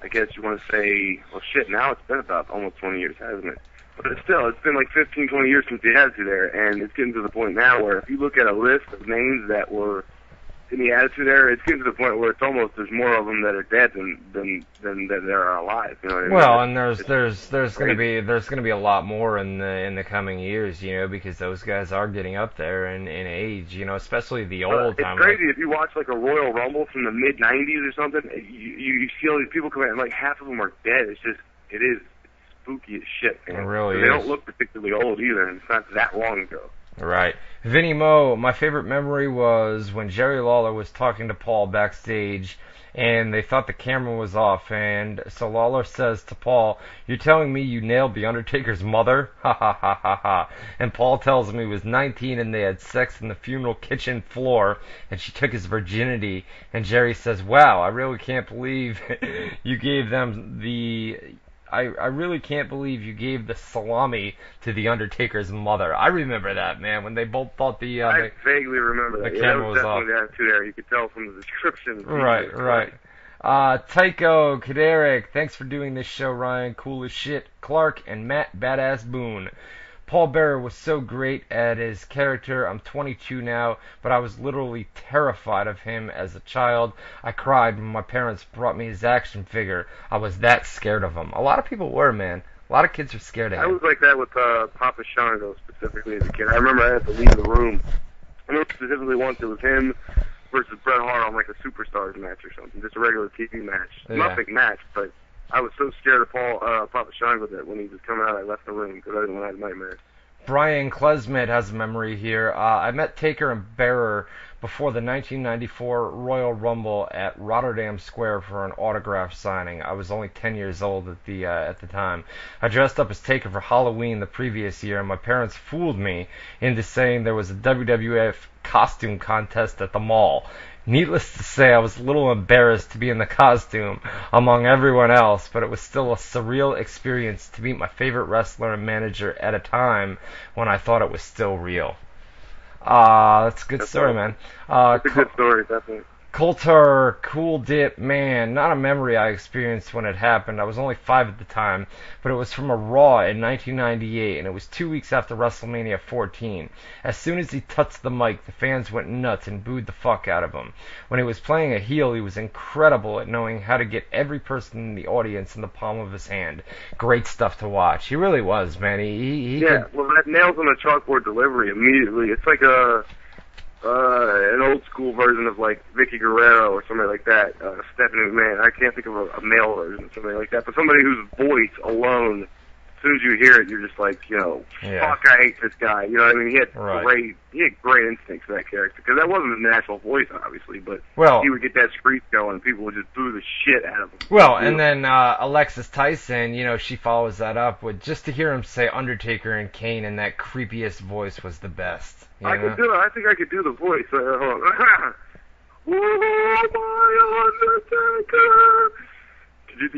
I guess you want to say, well shit, now it's been about almost 20 years, hasn't it? But it's been like 15, 20 years since the Attitude Era, and it's getting to the point now where if you look at a list of names that were in the Attitude Era, it's getting to the point where it's almost, there's more of them that are dead than there are alive. You know what I mean? Well, and there's gonna be a lot more in the coming years, because those guys are getting up there in age, especially the old time. It's crazy if you watch like a Royal Rumble from the mid '90s or something. You feel these people come in and like half of them are dead. It's spooky as shit. Man. It really is. They don't look particularly old either, and it's not that long ago. Right. Vinny Mo, my favorite memory was when Jerry Lawler was talking to Paul backstage and they thought the camera was off, and so Lawler says to Paul, "You're telling me you nailed The Undertaker's mother?" Ha ha ha ha ha. And Paul tells him he was 19 and they had sex in the funeral kitchen floor and she took his virginity, and Jerry says, "Wow, I really can't believe you gave them the I really can't believe you gave the salami to The Undertaker's mother." I remember that, man, when they both thought I vaguely remember that. the Yeah, camera that was was off. definitely the attitude there. You could tell from the description. Right, right. Tycho, Kaderic, thanks for doing this show, Ryan. Cool as shit. Clark and Matt Badass Boone. Paul Bearer was so great at his character. I'm 22 now, but I was literally terrified of him as a child. I cried when my parents brought me his action figure. I was that scared of him. A lot of people were, man. A lot of kids were scared of him. I was like that with Papa Shango specifically as a kid. I remember I had to leave the room. I remember specifically once it was him versus Bret Hart on like a Superstars match or something, just a regular TV match. Yeah. Nothing match, but I was so scared of Papa Shango that when he was coming out, I left the room because I didn't want to have nightmares. Brian Klesmet has a memory here. I met Taker and Bearer before the 1994 Royal Rumble at Rotterdam Square for an autograph signing. I was only 10 years old at the time. I dressed up as Taker for Halloween the previous year, and my parents fooled me into saying there was a WWF costume contest at the mall. Needless to say, I was a little embarrassed to be in the costume among everyone else, but it was still a surreal experience to meet my favorite wrestler and manager at a time when I thought it was still real. That's a good story, man. It's a good story, definitely. Coulter, Cool Dip, man, not a memory I experienced when it happened. I was only 5 at the time, but it was from a Raw in 1998, and it was 2 weeks after WrestleMania 14. As soon as he touched the mic, the fans went nuts and booed the fuck out of him. When he was playing a heel, he was incredible at knowing how to get every person in the audience in the palm of his hand. Great stuff to watch. He really was, man. Well, that nails on the chalkboard delivery immediately. It's like an old school version of like Vicky Guerrero or somebody like that. Stephanie McMahon. I can't think of a male version of somebody like that, but somebody whose voice alone, as soon as you hear it, you're just like, fuck, I hate this guy. You know what I mean? He had great instincts for that character, because that wasn't his natural voice, obviously, but he would get that screech going, and people would just boo the shit out of him. Well, and then Alexis Tyson, she follows that up with, just to hear him say Undertaker and Kane in that creepiest voice was the best. I think I could do the voice. Hold on. Oh, my Undertaker! Do you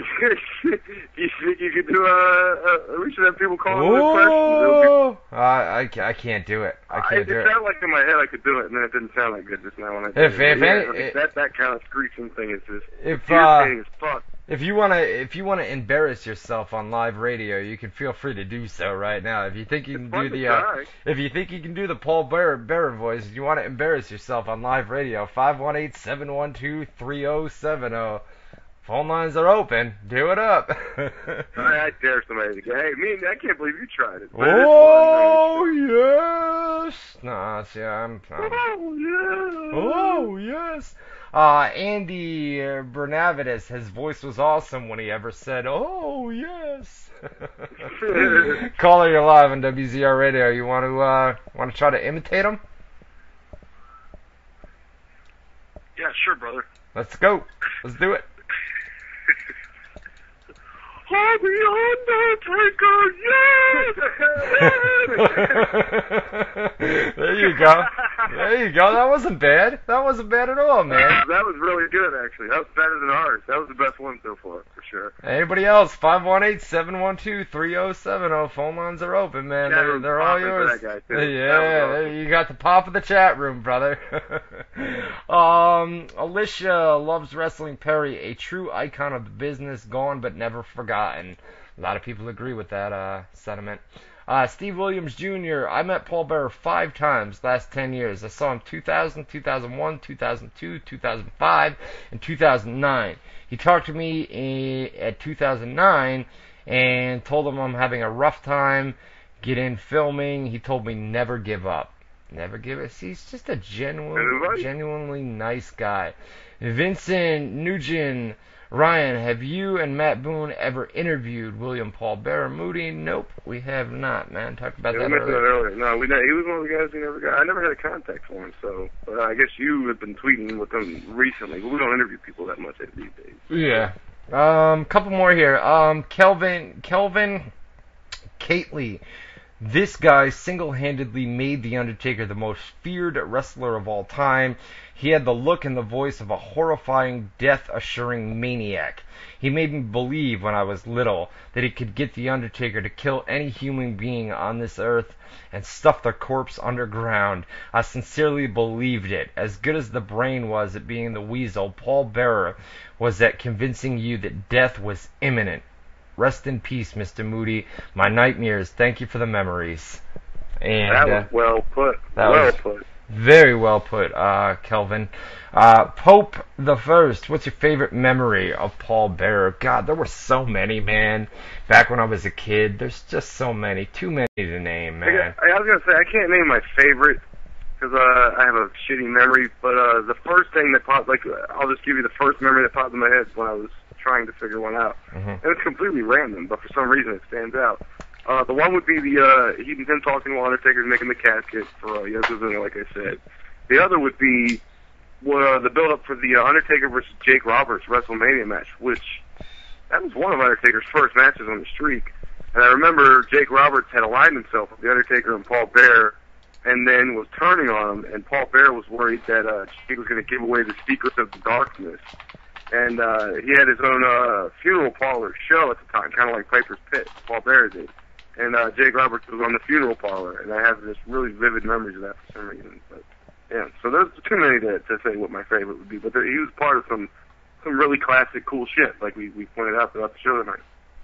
think you could do we should have people calling in questions. I can't do it. I can't do it. It sounded like in my head I could do it, and then it didn't sound like good just now when I did it. That kind of screeching thing is just irritating as fuck. If you wanna embarrass yourself on live radio, you can feel free to do so right now. If you think you can do the Paul Bearer voice, if you want to embarrass yourself on live radio, 518-712-3070. Phone lines are open. Do it up. I dare somebody to go, hey, I can't believe you tried it. But yes. No, see, I'm oh, yes. Andy Bernavides, his voice was awesome when he ever said, oh, yes. Caller, you're live on WZR Radio. You want to try to imitate him? Yeah, sure, brother. Let's go. Let's do it. I'm the Undertaker, There you go. There you go. That wasn't bad. That wasn't bad at all, man. That was really good, actually. That was better than ours. That was the best one so far, for sure. Anybody else? 518-712-3070. Phone lines are open, man. They're all yours. Yeah, you got the pop of the chat room, brother. Alicia loves Wrestling Perry, a true icon of the business, gone but never forgotten. A lot of people agree with that sentiment. Steve Williams Jr., I met Paul Bearer 5 times last 10 years. I saw him 2000, 2001, 2002, 2005, and 2009. He talked to me at 2009 and told him I'm having a rough time, get in filming. He told me never give up. Never give us. He's just a genuinely nice guy. Vincent Nugent, Ryan, have you and Matt Boone ever interviewed William Paul Bearer Moody? Nope, we have not, man. Talked about that earlier. No, he was one of the guys we never got. I never had a contact for him, so I guess you have been tweeting with him recently. But we don't interview people that much these days. Yeah. Couple more here. Kelvin Cately. This guy single-handedly made The Undertaker the most feared wrestler of all time. He had the look and the voice of a horrifying, death-assuring maniac. He made me believe when I was little that he could get The Undertaker to kill any human being on this earth and stuff their corpse underground. I sincerely believed it. As good as the brain was at being the weasel, Paul Bearer was at convincing you that death was imminent. Rest in peace, Mr. Moody. My nightmares. Thank you for the memories. And that was well put. Put. Very well put, Kelvin. Pope the First. What's your favorite memory of Paul Bearer? God, there were so many, man. Back when I was a kid, there's just so many. Too many to name, man. I was gonna say I can't name my favorite because I have a shitty memory. But the first thing that popped, I'll just give you the first memory that popped in my head when I was trying to figure one out. And it's completely random, but for some reason it stands out. The one would be him talking while Undertaker's making the casket for Yokozuna, like I said. The other would be the build-up for the Undertaker versus Jake Roberts WrestleMania match, which that was one of Undertaker's first matches on the streak. And I remember Jake Roberts had aligned himself with the Undertaker and Paul Bearer, and then was turning on him, and Paul Bearer was worried that Jake was going to give away the secrets of the darkness. And he had his own funeral parlor show at the time, kind of like Piper's Pit, Paul Bearer did. And Jake Roberts was on the funeral parlor, and I have this really vivid memories of that for some reason. But yeah, so there's too many to say what my favorite would be. But he was part of some really classic, cool shit, like we pointed out throughout the show tonight.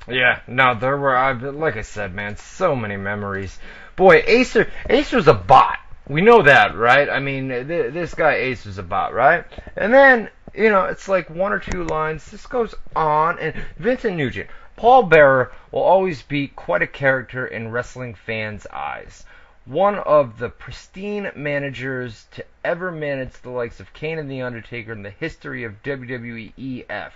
Yeah, no, there were, like I said, man, so many memories. Boy, Acer's a bot. We know that, right? I mean, this guy Acer's a bot, right? And then, it's like one or two lines. This goes on, and Vincent Nugent. Paul Bearer will always be quite a character in wrestling fans' eyes. One of the pristine managers to ever manage the likes of Kane and The Undertaker in the history of WWEF.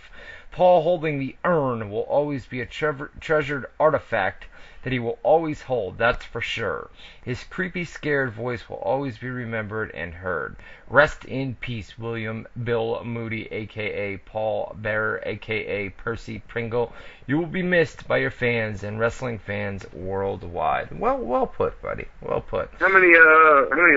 Paul holding the urn will always be a treasured artifact that he will always hold, that's for sure. His creepy, scared voice will always be remembered and heard. Rest in peace, William Bill Moody, a.k.a. Paul Bearer, a.k.a. Percy Pringle. You will be missed by your fans and wrestling fans worldwide. Well put, buddy. Well put. How many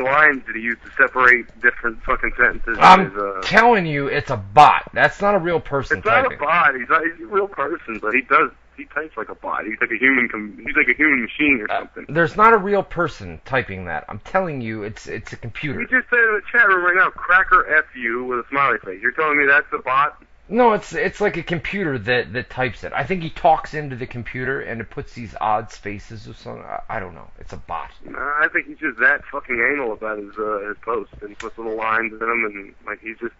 lines did he use to separate different fucking sentences? I'm telling you, it's a bot. That's not a real person typing. It's not a bot. He's a real person, but he types like a bot. He's like a human. He's like a human machine or something. There's not a real person typing that. I'm telling you, it's a computer. You just said in the chat room right now, "Cracker F you" with a smiley face. You're telling me that's a bot? No, it's like a computer that types it. I think he talks into the computer and it puts these odd spaces or something. I don't know. It's a bot. I think he's just that fucking anal about his posts, and he puts little lines in them, and like he's got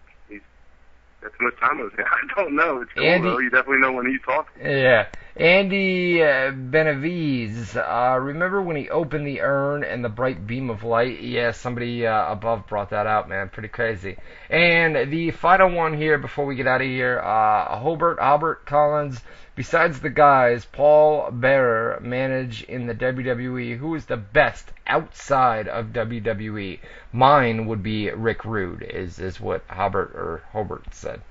too much time on his hands. I don't know. It's cool, though. You definitely know when he's talking. Yeah. Andy Benavides. Remember when he opened the urn and the bright beam of light? Yeah, somebody above brought that out, man. Pretty crazy. And the final one here before we get out of here, Albert Collins. Besides the guys Paul Bearer manage in the WWE, who is the best outside of WWE? Mine would be Rick Rude, is what Hobart said.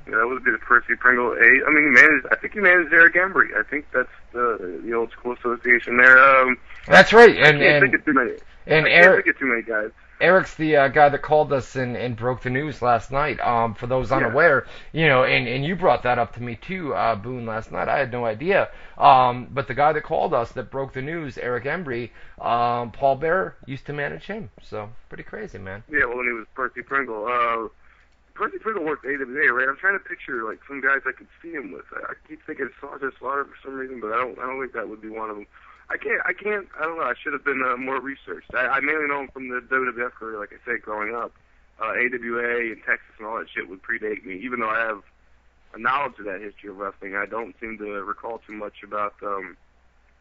Yeah, that would be the Percy Pringle. I think he managed Eric Embry. I think that's the old school association there. That's right. I can't think of too many. And I can't think of too many guys. Eric's the guy that called us and broke the news last night. For those unaware, and you brought that up to me too, Boone, last night. I had no idea. But the guy that called us that broke the news, Eric Embry, Paul Bearer used to manage him. So pretty crazy, man. Yeah, well, when he was Percy Pringle. Percy Pringle worked AWA, right? I'm trying to picture like some guys I could see him with. I keep thinking Sergeant Slaughter for some reason, but I don't think that would be one of them. I don't know. I should have been more researched. I mainly know him from the WWF career, like I said, growing up. AWA and Texas and all that shit would predate me. Even though I have a knowledge of that history of wrestling, I don't seem to recall too much about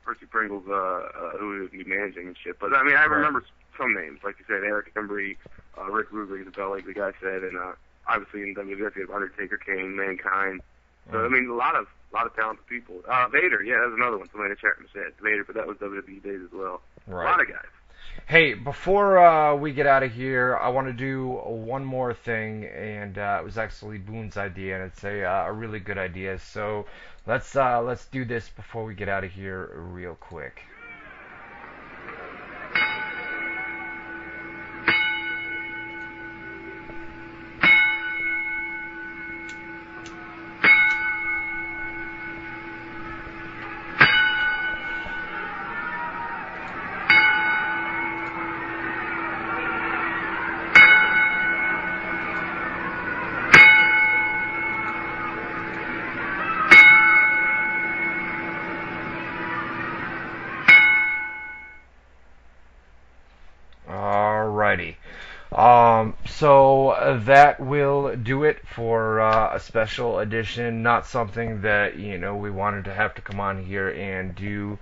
Percy Pringle's who he would be managing and shit. But I mean, I remember some names, like you said, Eric Embry, Rick Ruger, the bell, like the guy said, and obviously in WWF you have Undertaker, Kane, Mankind. So I mean, a lot of talented people. Vader, yeah, that was another one. Somebody in the chat room said Vader, but that was WWE days as well. Right. A lot of guys. Hey, before we get out of here, I want to do one more thing, and it was actually Boone's idea, and it's a really good idea. So let's do this before we get out of here real quick. Alrighty. So that will do it for a special edition. Not something that, we wanted to have to come on here and do,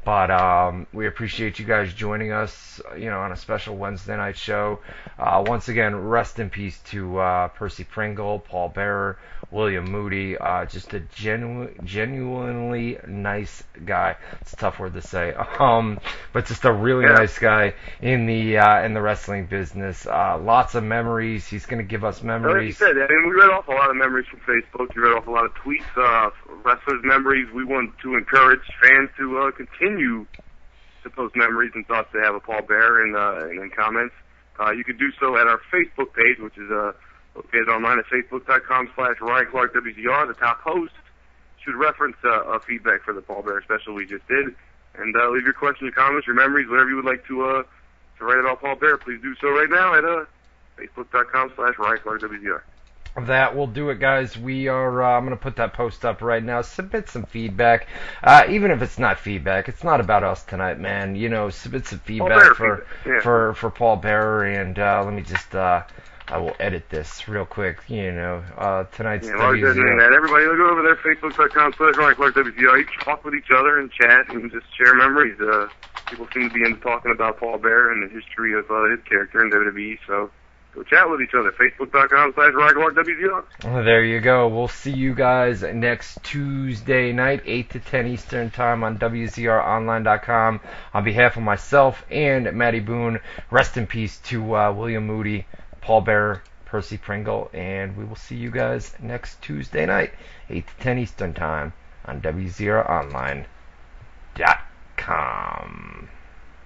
but we appreciate you guys joining us, on a special Wednesday night show. Once again, rest in peace to Percy Pringle, Paul Bearer, William Moody, just a genuinely nice guy. It's a tough word to say, but just a really nice guy in the wrestling business. Lots of memories. He's going to give us memories. Like you said, I mean, we read off a lot of memories from Facebook. We read off a lot of tweets, wrestlers' memories. We want to encourage fans to continue to post memories and thoughts they have of Paul Bearer in comments. You can do so at our Facebook page, which is located online at facebook.com/RyanClarkWZR. The top post should reference feedback for the Paul Bearer special we just did. And leave your questions, your comments, your memories, whatever you would like to write about Paul Bearer. Please do so right now at facebook.com/RyanClarkWZR. That will do it, guys. We are. I'm going to put that post up right now. Submit some feedback, even if it's not feedback. It's not about us tonight, man. Submit some feedback for Paul Bearer. And let me just. I will edit this real quick. Tonight's. Yeah, while you're doing that, everybody go over there, facebook.com/RyanClarkWZR. Talk with each other and chat and just share memories. People seem to be into talking about Paul Bearer and the history of his character in WWE. So. Go chat with each other. Facebook.com/RyanClarkWZR. There you go. We'll see you guys next Tuesday night, 8 to 10 Eastern Time on WZROnline.com. On behalf of myself and Matty Boone, rest in peace to William Moody, Paul Bearer, Percy Pringle, and we will see you guys next Tuesday night, 8 to 10 Eastern Time on WZROnline.com.